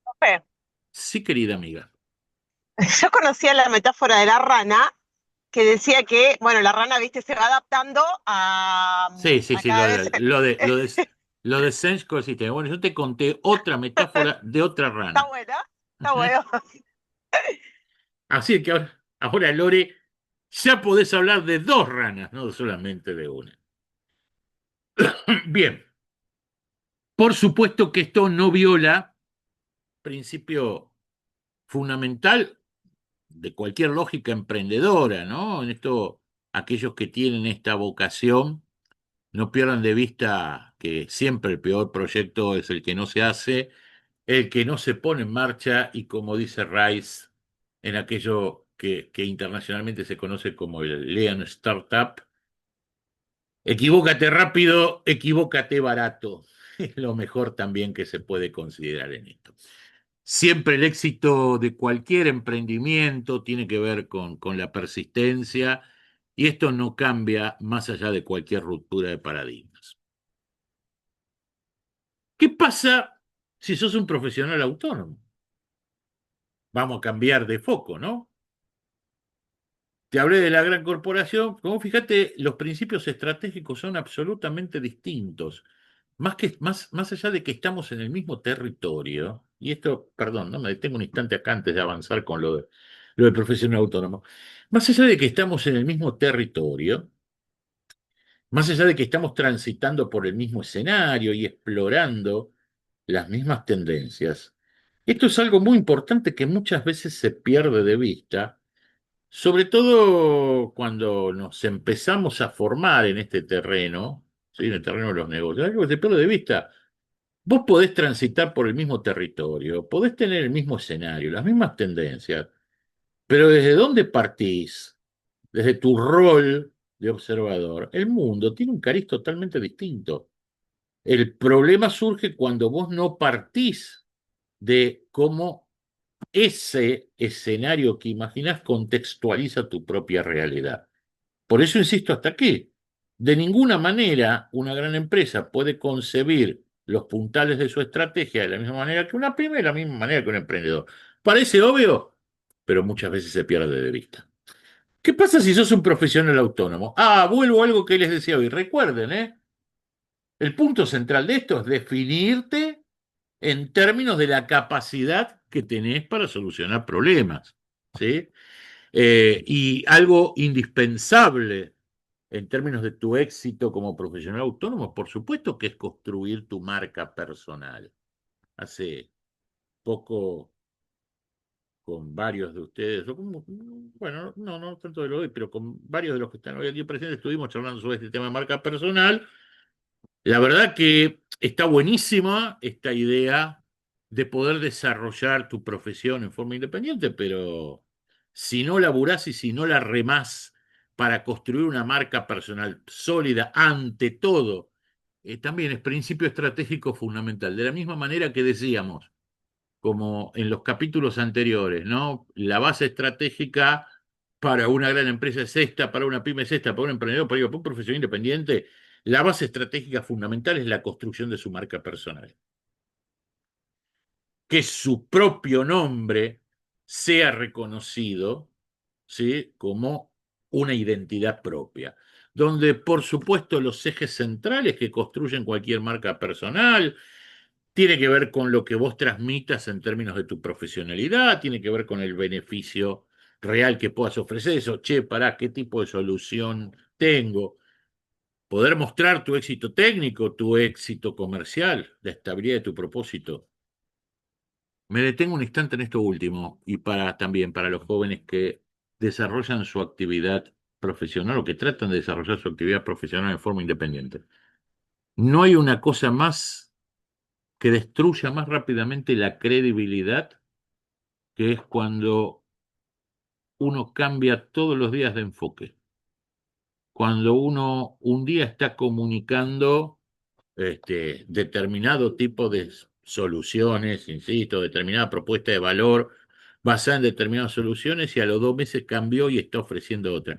Profe, Sí, querida amiga. yo conocía la metáfora de la rana que decía que, bueno, la rana, viste, se va adaptando Sí, sí, a sí, cada vez. lo de Sense Ecosystem. Bueno, yo te conté otra metáfora de otra Está rana. buena, está Ujú. bueno. Así que ahora, Lore, ya podés hablar de dos ranas, no solamente de una. Bien, por supuesto que esto no viola principio fundamental de cualquier lógica emprendedora, ¿no? En esto, aquellos que tienen esta vocación no pierdan de vista que siempre el peor proyecto es el que no se hace, el que no se pone en marcha y como dice Rice, en aquello que internacionalmente se conoce como el Lean Startup, equivócate rápido, equivócate barato. Es lo mejor también que se puede considerar en esto. Siempre el éxito de cualquier emprendimiento tiene que ver con la persistencia y esto no cambia más allá de cualquier ruptura de paradigmas. ¿Qué pasa si sos un profesional autónomo? Vamos a cambiar de foco, ¿no? Te hablé de la gran corporación. Como fíjate, los principios estratégicos son absolutamente distintos. Más allá de que estamos en el mismo territorio, y esto, perdón, no me detengo un instante acá antes de avanzar con lo de profesional autónomo. Más allá de que estamos en el mismo territorio, más allá de que estamos transitando por el mismo escenario y explorando las mismas tendencias, esto es algo muy importante que muchas veces se pierde de vista, sobre todo cuando nos empezamos a formar en este terreno, ¿sí? En el terreno de los negocios. Algo que se pierde de vista Vos podés transitar por el mismo territorio, podés tener el mismo escenario, las mismas tendencias, pero ¿desde dónde partís? Desde tu rol de observador. El mundo tiene un cariz totalmente distinto. El problema surge cuando vos no partís de cómo ese escenario que imaginás contextualiza tu propia realidad. Por eso insisto hasta aquí. De ninguna manera una gran empresa puede concebir los puntales de su estrategia de la misma manera que una pyme, de la misma manera que un emprendedor. Parece obvio, pero muchas veces se pierde de vista. ¿Qué pasa si sos un profesional autónomo? Vuelvo a algo que les decía hoy. Recuerden, el punto central de esto es definirte en términos de la capacidad que tenés para solucionar problemas, ¿sí? Y algo indispensable en términos de tu éxito como profesional autónomo, por supuesto que es construir tu marca personal. Hace poco con varios de ustedes, bueno, no tanto de lo de hoy, pero con varios de los que están hoy aquí presentes, estuvimos charlando sobre este tema de marca personal. La verdad que está buenísima esta idea de poder desarrollar tu profesión en forma independiente, pero si no laburás y si no la remás para construir una marca personal sólida ante todo, también es principio estratégico fundamental. De la misma manera que decíamos, como en los capítulos anteriores, ¿no? La base estratégica para una gran empresa es esta, para una pyme es esta, para un emprendedor, para un profesional independiente, la base estratégica fundamental es la construcción de su marca personal. Que su propio nombre sea reconocido, ¿sí? Como una identidad propia, donde por supuesto los ejes centrales que construyen cualquier marca personal tiene que ver con lo que vos transmitas en términos de tu profesionalidad, tiene que ver con el beneficio real que puedas ofrecer eso. Che, pará, ¿qué tipo de solución tengo? Poder mostrar tu éxito técnico, tu éxito comercial, la estabilidad de tu propósito. Me detengo un instante en esto último y también para los jóvenes que desarrollan su actividad profesional o que tratan de desarrollar su actividad profesional en forma independiente. No hay una cosa más que destruya más rápidamente la credibilidad, que es cuando uno cambia todos los días de enfoque. Cuando uno un día está comunicando determinado tipo de soluciones, insisto, determinada propuesta de valor basada en determinadas soluciones y a los 2 meses cambió y está ofreciendo otra.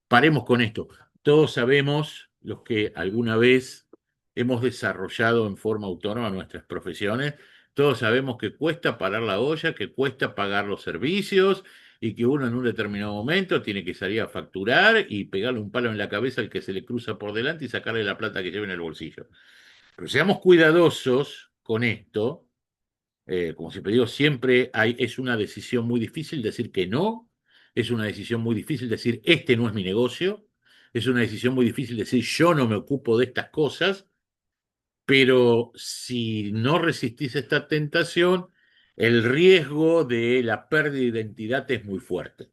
Paremos con esto. Todos sabemos, los que alguna vez hemos desarrollado en forma autónoma nuestras profesiones, todos sabemos que cuesta parar la olla, que cuesta pagar los servicios y que uno en un determinado momento tiene que salir a facturar y pegarle un palo en la cabeza al que se le cruza por delante y sacarle la plata que lleva en el bolsillo. Pero seamos cuidadosos con esto. Como siempre digo, siempre es una decisión muy difícil decir que no, es una decisión muy difícil decir este no es mi negocio, es una decisión muy difícil decir yo no me ocupo de estas cosas, pero si no resistís esta tentación, el riesgo de la pérdida de identidad es muy fuerte,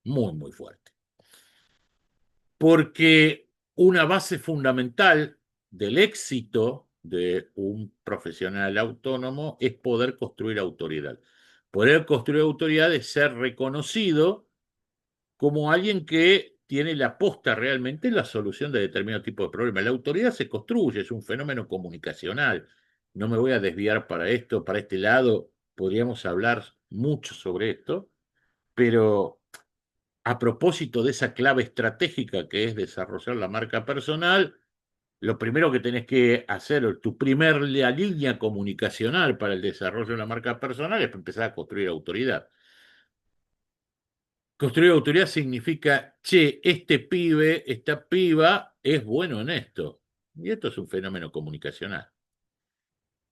muy, muy fuerte. Porque una base fundamental del éxito de un profesional autónomo es poder construir autoridad. Poder construir autoridad es ser reconocido como alguien que tiene la posta realmente en la solución de determinado tipo de problema. La autoridad se construye, es un fenómeno comunicacional. No me voy a desviar para esto, para este lado, podríamos hablar mucho sobre esto, pero a propósito de esa clave estratégica que es desarrollar la marca personal, lo primero que tenés que hacer, tu primer línea comunicacional para el desarrollo de una marca personal es empezar a construir autoridad. Construir autoridad significa, che, este pibe, esta piba es bueno en esto. Y esto es un fenómeno comunicacional.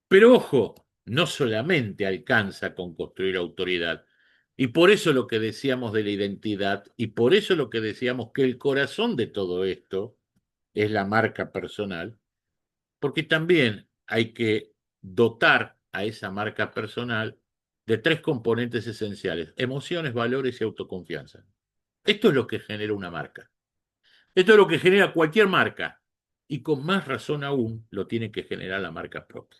Pero ojo, no solamente alcanza con construir autoridad. Y por eso lo que decíamos de la identidad, y por eso lo que decíamos que el corazón de todo esto es la marca personal, porque también hay que dotar a esa marca personal de 3 componentes esenciales: emociones, valores y autoconfianza. Esto es lo que genera una marca. Esto es lo que genera cualquier marca. Y con más razón aún lo tiene que generar la marca propia.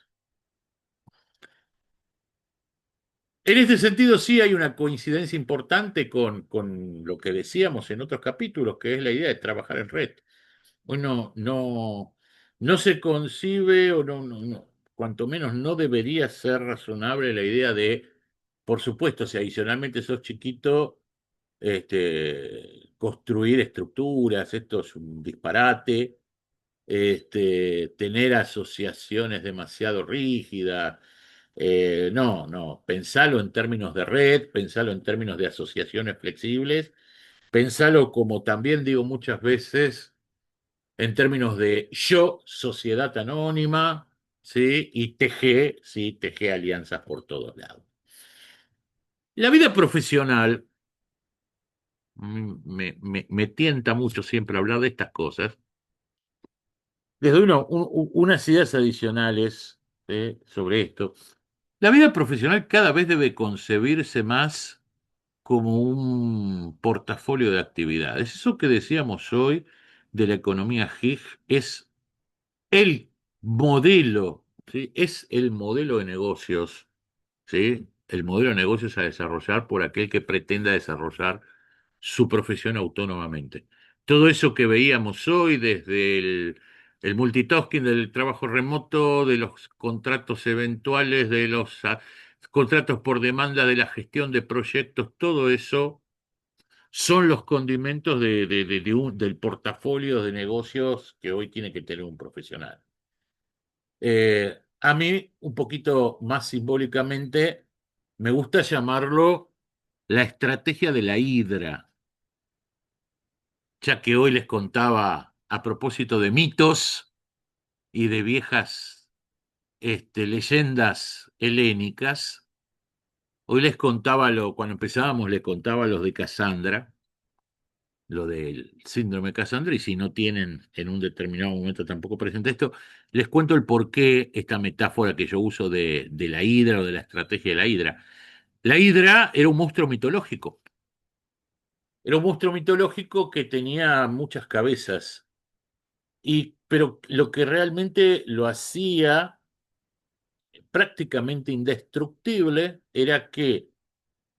En este sentido, sí hay una coincidencia importante con lo que decíamos en otros capítulos, que es la idea de trabajar en red. Uno no se concibe o cuanto menos no debería ser razonable la idea de, por supuesto, si adicionalmente sos chiquito, construir estructuras, esto es un disparate, tener asociaciones demasiado rígidas. No, pensalo en términos de red, pensalo en términos de asociaciones flexibles, pensalo como también digo muchas veces en términos de yo, sociedad anónima, ¿sí? Y TG, ¿sí? TG alianzas por todos lados. La vida profesional me tienta mucho siempre hablar de estas cosas. Les doy unas ideas adicionales, sobre esto. La vida profesional cada vez debe concebirse más como un portafolio de actividades. Eso que decíamos hoy de la economía gig es el modelo, ¿sí? Es el modelo de negocios, ¿sí? El modelo de negocios a desarrollar por aquel que pretenda desarrollar su profesión autónomamente. Todo eso que veíamos hoy, desde el multitasking, del trabajo remoto, de los contratos eventuales, de los contratos por demanda, de la gestión de proyectos, todo eso son los condimentos del portafolio de negocios que hoy tiene que tener un profesional. A mí, un poquito más simbólicamente, me gusta llamarlo la estrategia de la hidra, ya que hoy les contaba a propósito de mitos y de viejas leyendas helénicas. Hoy les contaba cuando empezábamos, les contaba los de Casandra, lo del síndrome de Casandra, y si no tienen en un determinado momento tampoco presente esto, les cuento el por qué esta metáfora que yo uso de la hidra o de la estrategia de la hidra. La hidra era un monstruo mitológico. Era un monstruo mitológico que tenía muchas cabezas, pero lo que realmente lo hacía prácticamente indestructible era que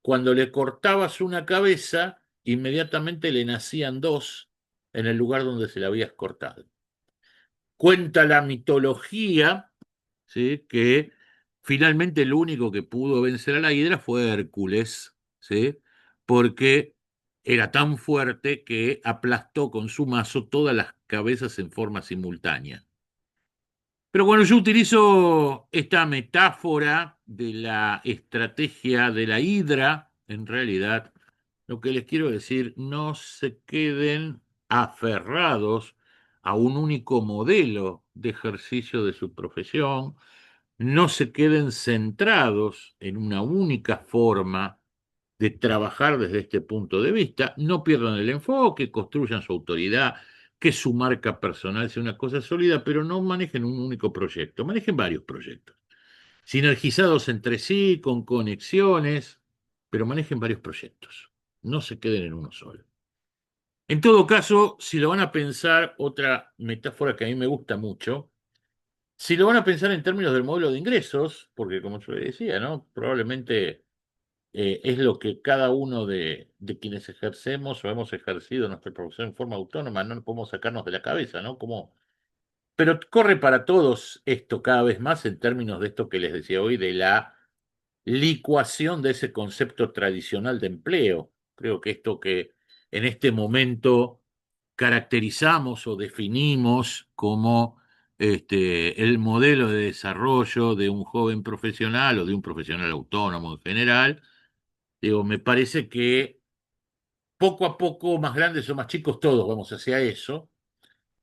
cuando le cortabas una cabeza, inmediatamente le nacían dos en el lugar donde se la habías cortado. Cuenta la mitología, ¿sí? Que finalmente el único que pudo vencer a la hidra fue Hércules, ¿sí? Porque era tan fuerte que aplastó con su mazo todas las cabezas en forma simultánea. Pero cuando yo utilizo esta metáfora de la estrategia de la hidra, en realidad, lo que les quiero decir, no se queden aferrados a un único modelo de ejercicio de su profesión, no se queden centrados en una única forma de trabajar desde este punto de vista, no pierdan el enfoque, construyan su autoridad, que su marca personal sea una cosa sólida, pero no manejen un único proyecto, manejen varios proyectos, sinergizados entre sí, con conexiones, pero manejen varios proyectos, no se queden en uno solo. En todo caso, si lo van a pensar, otra metáfora que a mí me gusta mucho, si lo van a pensar en términos del modelo de ingresos, porque como yo le decía, ¿no? Probablemente es lo que cada uno de quienes ejercemos o hemos ejercido nuestra profesión en forma autónoma, no nos podemos sacarnos de la cabeza, ¿no? Pero corre para todos esto cada vez más en términos de esto que les decía hoy, de la licuación de ese concepto tradicional de empleo. Creo que esto que en este momento caracterizamos o definimos como el modelo de desarrollo de un joven profesional o de un profesional autónomo en general, digo, me parece que poco a poco, más grandes o más chicos, todos vamos hacia eso.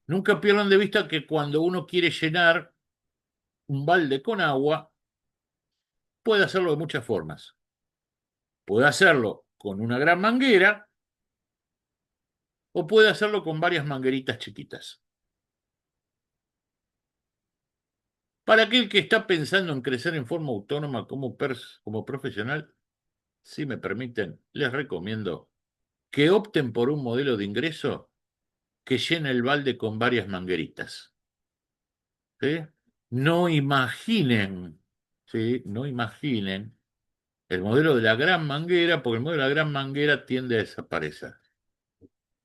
Nunca pierdan de vista que cuando uno quiere llenar un balde con agua, puede hacerlo de muchas formas. Puede hacerlo con una gran manguera o puede hacerlo con varias mangueritas chiquitas. Para aquel que está pensando en crecer en forma autónoma como profesional, si me permiten, les recomiendo que opten por un modelo de ingreso que llene el balde con varias mangueritas. ¿Sí? No imaginen, ¿sí? No imaginen el modelo de la gran manguera, porque el modelo de la gran manguera tiende a desaparecer.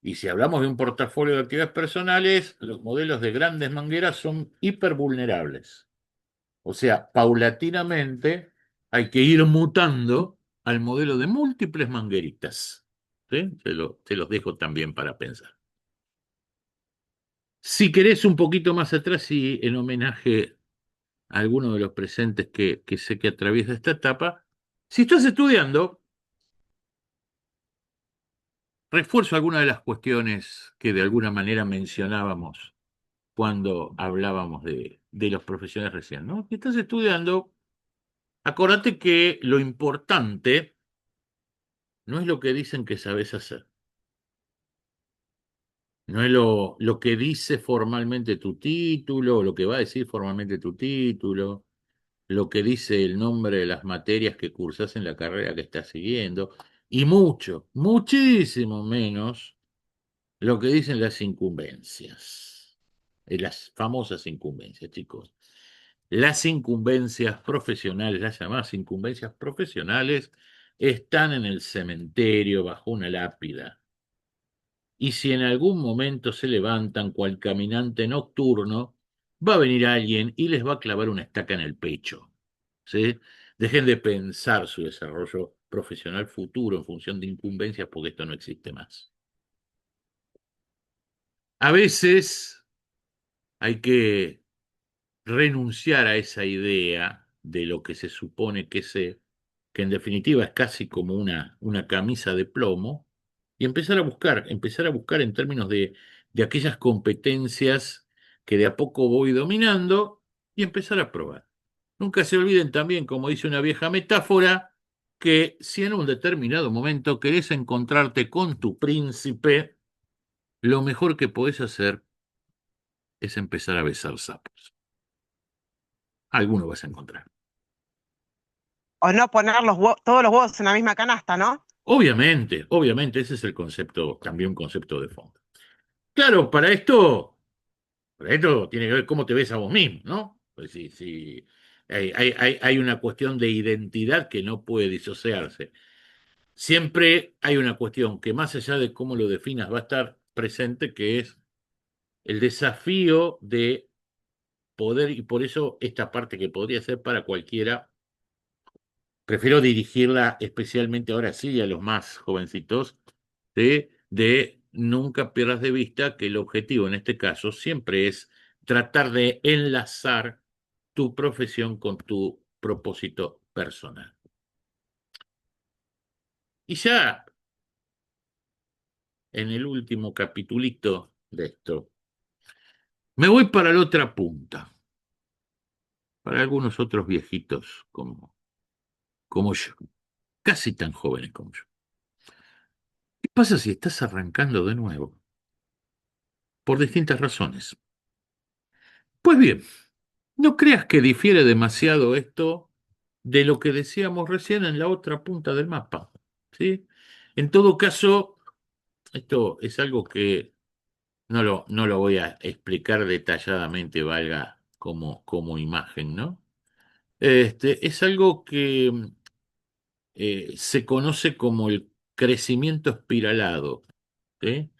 Y si hablamos de un portafolio de actividades personales, los modelos de grandes mangueras son hipervulnerables. O sea, paulatinamente hay que ir mutando al modelo de múltiples mangueritas. ¿Sí? Te los dejo también para pensar. Si querés un poquito más atrás y en homenaje a alguno de los presentes que sé que atraviesa esta etapa, si estás estudiando, refuerzo algunas de las cuestiones que de alguna manera mencionábamos cuando hablábamos de los profesionales recién, ¿no? Si estás estudiando, acordate que lo importante no es lo que dicen que sabes hacer, no es lo que dice formalmente tu título, o lo que va a decir formalmente tu título, lo que dice el nombre de las materias que cursas en la carrera que estás siguiendo, y mucho, muchísimo menos lo que dicen las incumbencias, las famosas incumbencias, chicos. Las incumbencias profesionales, las llamadas incumbencias profesionales, están en el cementerio bajo una lápida. Y si en algún momento se levantan cual caminante nocturno, va a venir alguien y les va a clavar una estaca en el pecho. ¿Sí? Dejen de pensar su desarrollo profesional futuro en función de incumbencias porque esto no existe más. A veces hay que renunciar a esa idea de lo que se supone que sé, que en definitiva es casi como una camisa de plomo, y empezar a buscar en términos de aquellas competencias que de a poco voy dominando y empezar a probar. Nunca se olviden también, como dice una vieja metáfora, que si en un determinado momento querés encontrarte con tu príncipe, lo mejor que podés hacer es empezar a besar sapos. Alguno vas a encontrar. O no poner todos los huevos en la misma canasta, ¿no? Obviamente, ese es el concepto, también un concepto de fondo. Claro, para esto tiene que ver cómo te ves a vos mismo, ¿no? Pues sí, hay una cuestión de identidad que no puede disociarse. Siempre hay una cuestión que más allá de cómo lo definas va a estar presente, que es el desafío de poder, y por eso esta parte que podría ser para cualquiera, prefiero dirigirla especialmente ahora sí a los más jovencitos, de nunca pierdas de vista que el objetivo en este caso siempre es tratar de enlazar tu profesión con tu propósito personal. Y ya en el último capitulito de esto, me voy para la otra punta, para algunos otros viejitos como yo, casi tan jóvenes como yo. ¿Qué pasa si estás arrancando de nuevo? Por distintas razones. Pues bien, no creas que difiere demasiado esto de lo que decíamos recién en la otra punta del mapa, ¿sí? En todo caso, esto es algo que no lo voy a explicar detalladamente, valga como imagen, ¿no? Es algo que se conoce como el crecimiento espiralado, ¿sí?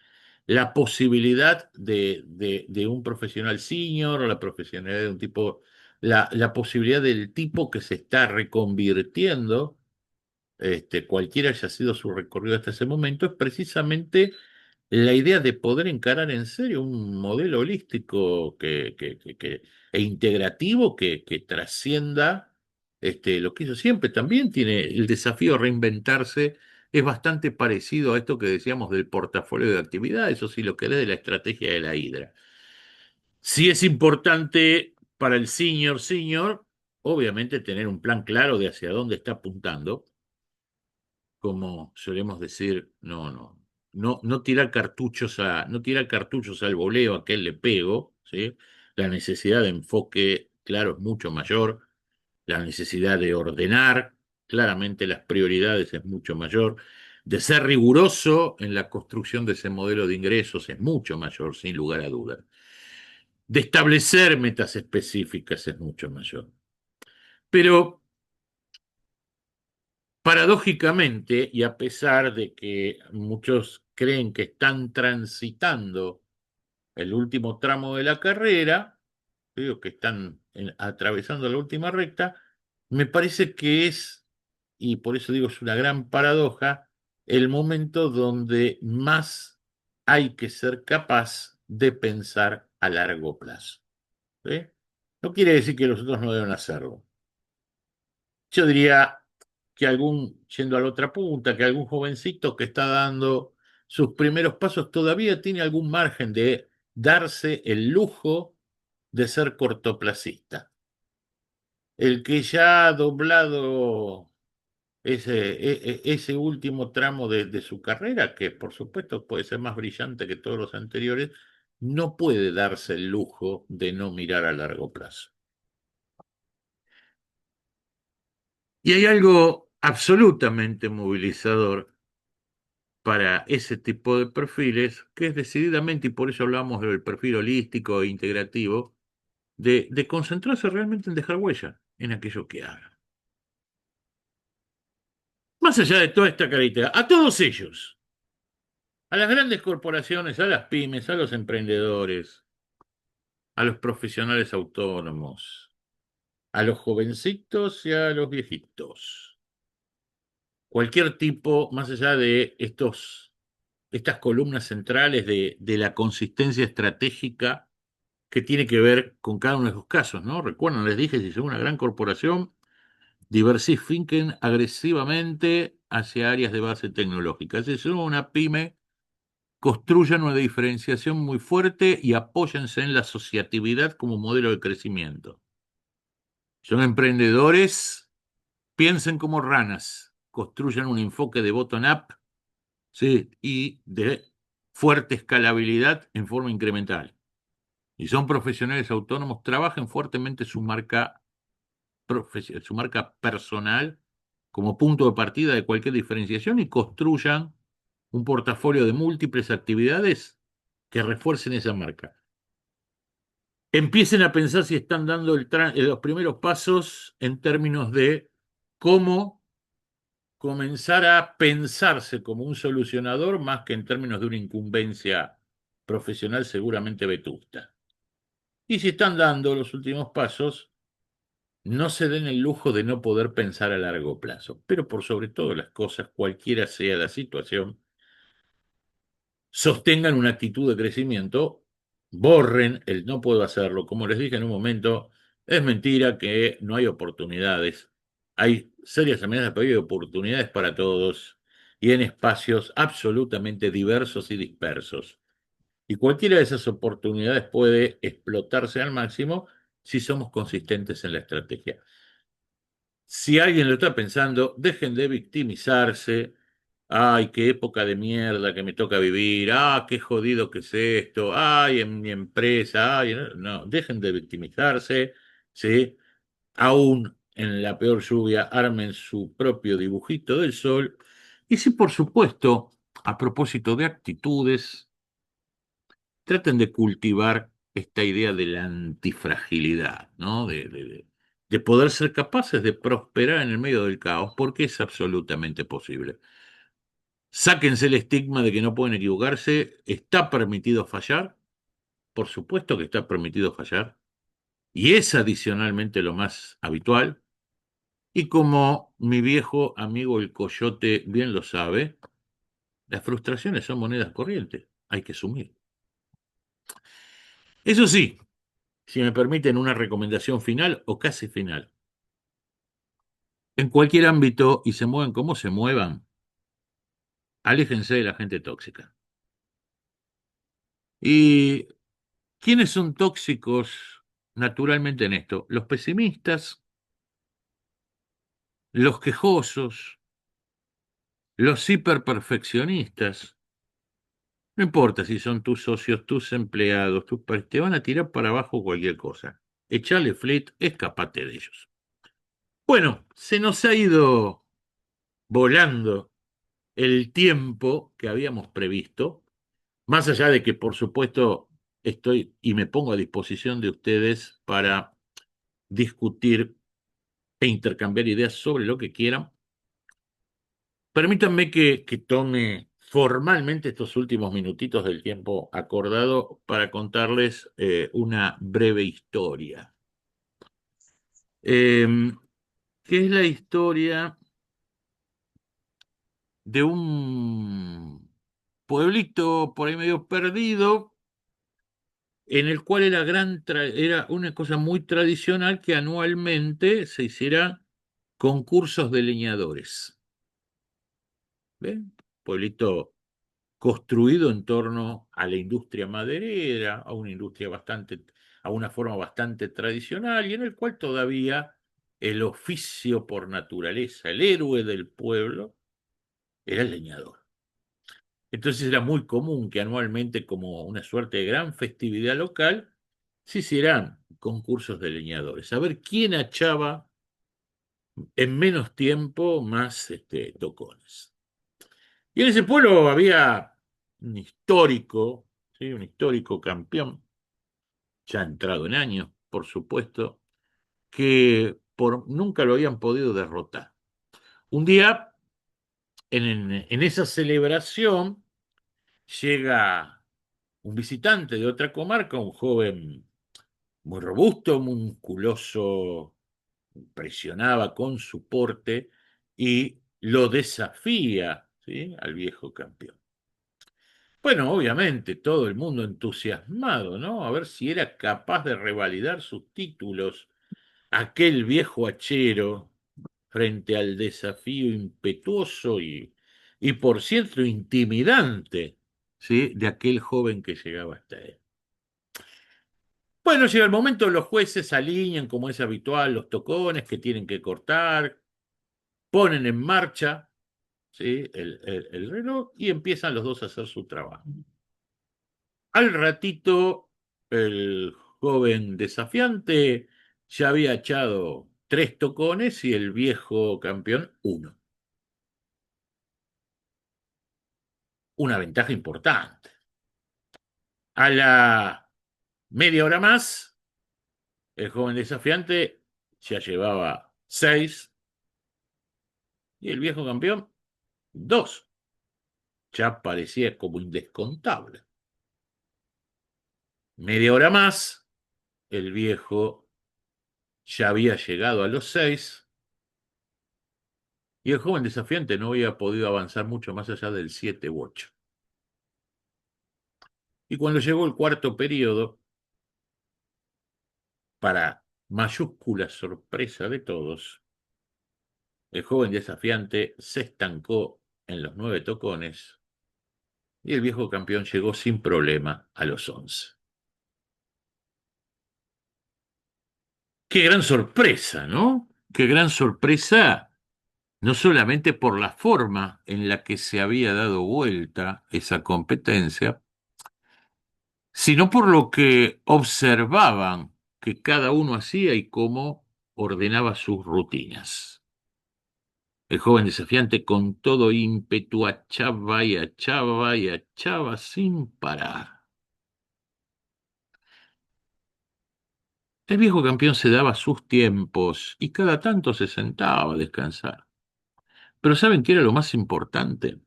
La posibilidad de un profesional senior o la profesionalidad de un tipo, la posibilidad del tipo que se está reconvirtiendo, cualquiera haya sido su recorrido hasta ese momento, es precisamente la idea de poder encarar en serio un modelo holístico e integrativo que trascienda lo que hizo siempre. También tiene el desafío de reinventarse, es bastante parecido a esto que decíamos del portafolio de actividades, o si lo querés, de la estrategia de la Hidra. Sí es importante para el senior, obviamente tener un plan claro de hacia dónde está apuntando, como solemos decir, no tirar no tirar cartuchos al voleo a aquel le pego, ¿sí? La necesidad de enfoque, claro, es mucho mayor, la necesidad de ordenar claramente las prioridades es mucho mayor, de ser riguroso en la construcción de ese modelo de ingresos es mucho mayor, sin lugar a dudas, de establecer metas específicas es mucho mayor. Pero Paradójicamente, y a pesar de que muchos creen que están transitando el último tramo de la carrera, digo que están atravesando la última recta, me parece que es, y por eso digo es una gran paradoja, el momento donde más hay que ser capaz de pensar a largo plazo. ¿Sí? No quiere decir que los otros no deben hacerlo. Yo diría que yendo a la otra punta, que algún jovencito que está dando sus primeros pasos todavía tiene algún margen de darse el lujo de ser cortoplacista. El que ya ha doblado ese último tramo de su carrera, que por supuesto puede ser más brillante que todos los anteriores, no puede darse el lujo de no mirar a largo plazo. Y hay algo absolutamente movilizador para ese tipo de perfiles, que es decididamente, y por eso hablamos del perfil holístico e integrativo, de concentrarse realmente en dejar huella en aquello que hagan. Más allá de toda esta carita, a todos ellos, a las grandes corporaciones, a las pymes, a los emprendedores, a los profesionales autónomos, a los jovencitos y a los viejitos. Cualquier tipo, más allá de estas columnas centrales de la consistencia estratégica que tiene que ver con cada uno de esos casos, ¿no? Recuerdan, les dije, si son una gran corporación, diversifiquen agresivamente hacia áreas de base tecnológica. Si son una pyme, construyan una diferenciación muy fuerte y apóyense en la asociatividad como modelo de crecimiento. Son emprendedores, piensen como ranas, construyan un enfoque de bottom-up, ¿sí? Y de fuerte escalabilidad en forma incremental. Y son profesionales autónomos, trabajen fuertemente su marca personal como punto de partida de cualquier diferenciación y construyan un portafolio de múltiples actividades que refuercen esa marca. Empiecen a pensar si están dando los primeros pasos en términos de cómo comenzar a pensarse como un solucionador más que en términos de una incumbencia profesional seguramente vetusta. Y si están dando los últimos pasos, no se den el lujo de no poder pensar a largo plazo, pero por sobre todas las cosas, cualquiera sea la situación, sostengan una actitud de crecimiento, borren el no puedo hacerlo. Como les dije en un momento, es mentira que no hay oportunidades. Hay serias amenazas, pero hay oportunidades para todos y en espacios absolutamente diversos y dispersos. Y cualquiera de esas oportunidades puede explotarse al máximo si somos consistentes en la estrategia. Si alguien lo está pensando, dejen de victimizarse. Ay, qué época de mierda que me toca vivir. Ah, qué jodido que es esto. Ay, en mi empresa. Ay, no, no, dejen de victimizarse. ¿Sí? Aún en la peor lluvia, armen su propio dibujito del sol. Y si, por supuesto, a propósito de actitudes, traten de cultivar esta idea de la antifragilidad, ¿no? De poder ser capaces de prosperar en el medio del caos, porque es absolutamente posible. Sáquense el estigma de que no pueden equivocarse, está permitido fallar, por supuesto que está permitido fallar, y es adicionalmente lo más habitual, y como mi viejo amigo el coyote bien lo sabe, las frustraciones son monedas corrientes, hay que asumir. Eso sí, si me permiten una recomendación final o casi final. En cualquier ámbito y se muevan como se muevan, aléjense de la gente tóxica. ¿Y quiénes son tóxicos naturalmente en esto? Los pesimistas, los quejosos, los hiperperfeccionistas. No importa si son tus socios, tus empleados, te van a tirar para abajo cualquier cosa. Echale flit, escapate de ellos. Bueno, se nos ha ido volando el tiempo que habíamos previsto, más allá de que, por supuesto, estoy y me pongo a disposición de ustedes para discutir e intercambiar ideas sobre lo que quieran. Permítanme que tome formalmente estos últimos minutitos del tiempo acordado para contarles una breve historia. Que es la historia de un pueblito por ahí medio perdido, en el cual era una cosa muy tradicional que anualmente se hiciera concursos de leñadores. ¿Ven? Pueblito construido en torno a la industria maderera, a una industria a una forma bastante tradicional, y en el cual todavía el oficio por naturaleza, el héroe del pueblo, era el leñador. Entonces era muy común que anualmente, como una suerte de gran festividad local, se hicieran concursos de leñadores. A ver quién hachaba en menos tiempo más tocones. Y en ese pueblo había un histórico, ¿sí? Un histórico campeón, ya entrado en años, por supuesto, que nunca lo habían podido derrotar. Un día, en esa celebración, llega un visitante de otra comarca, un joven muy robusto, musculoso, presionaba con su porte y lo desafía, ¿sí?, al viejo campeón. Bueno, obviamente todo el mundo entusiasmado, ¿no? A ver si era capaz de revalidar sus títulos aquel viejo hachero frente al desafío impetuoso y por cierto intimidante, ¿sí?, de aquel joven que llegaba hasta él. Bueno, llega el momento, los jueces alinean, como es habitual, los tocones que tienen que cortar, ponen en marcha, ¿sí?, el reloj y empiezan los dos a hacer su trabajo. Al ratito, el joven desafiante ya había echado 3 tocones y el viejo campeón 1. Una ventaja importante. A la media hora más, el joven desafiante ya llevaba 6 y el viejo campeón 2. Ya parecía como indescontable. Media hora más, el viejo ya había llegado a los 6 y el joven desafiante no había podido avanzar mucho más allá del 7 u 8. Y cuando llegó el cuarto periodo, para mayúscula sorpresa de todos, el joven desafiante se estancó en los 9 tocones y el viejo campeón llegó sin problema a los 11. Qué gran sorpresa, ¿no? Qué gran sorpresa, no solamente por la forma en la que se había dado vuelta esa competencia, sino por lo que observaban que cada uno hacía y cómo ordenaba sus rutinas. El joven desafiante con todo ímpetu achaba y achaba sin parar. El viejo campeón se daba sus tiempos y cada tanto se sentaba a descansar. Pero ¿saben qué era lo más importante?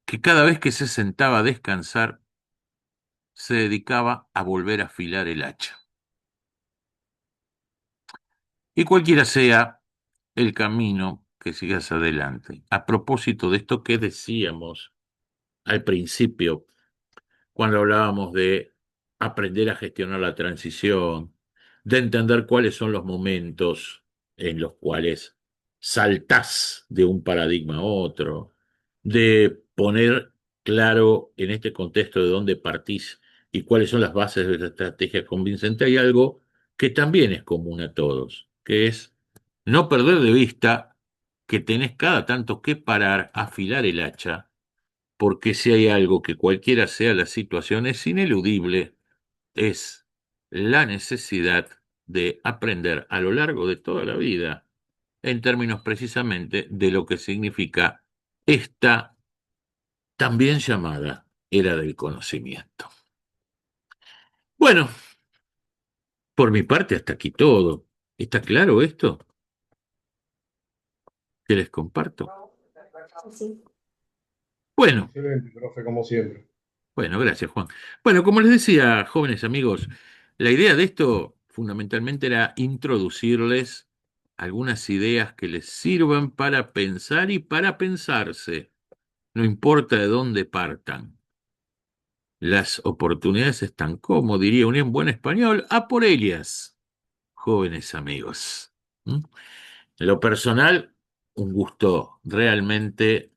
Que cada vez que se sentaba a descansar, se dedicaba a volver a afilar el hacha. Y cualquiera sea el camino que sigas adelante. A propósito de esto que decíamos al principio, cuando hablábamos de aprender a gestionar la transición, de entender cuáles son los momentos en los cuales saltás de un paradigma a otro, de poner claro en este contexto de dónde partís y cuáles son las bases de la estrategia convincente, hay algo que también es común a todos, que es no perder de vista que tenés cada tanto que parar, afilar el hacha, porque si hay algo que cualquiera sea la situación es ineludible, es la necesidad de aprender a lo largo de toda la vida, en términos precisamente de lo que significa esta también llamada era del conocimiento. Bueno, por mi parte hasta aquí todo. ¿Está claro esto? ¿Qué les comparto? Sí. Bueno, Excelente, profe, como siempre. bueno, gracias, Juan. Bueno, como les decía, jóvenes amigos, la idea de esto fundamentalmente era introducirles algunas ideas que les sirvan para pensar y para pensarse, no importa de dónde partan. Las oportunidades están, como diría un en buen español, a por ellas, jóvenes amigos. ¿Mm? En lo personal, un gusto realmente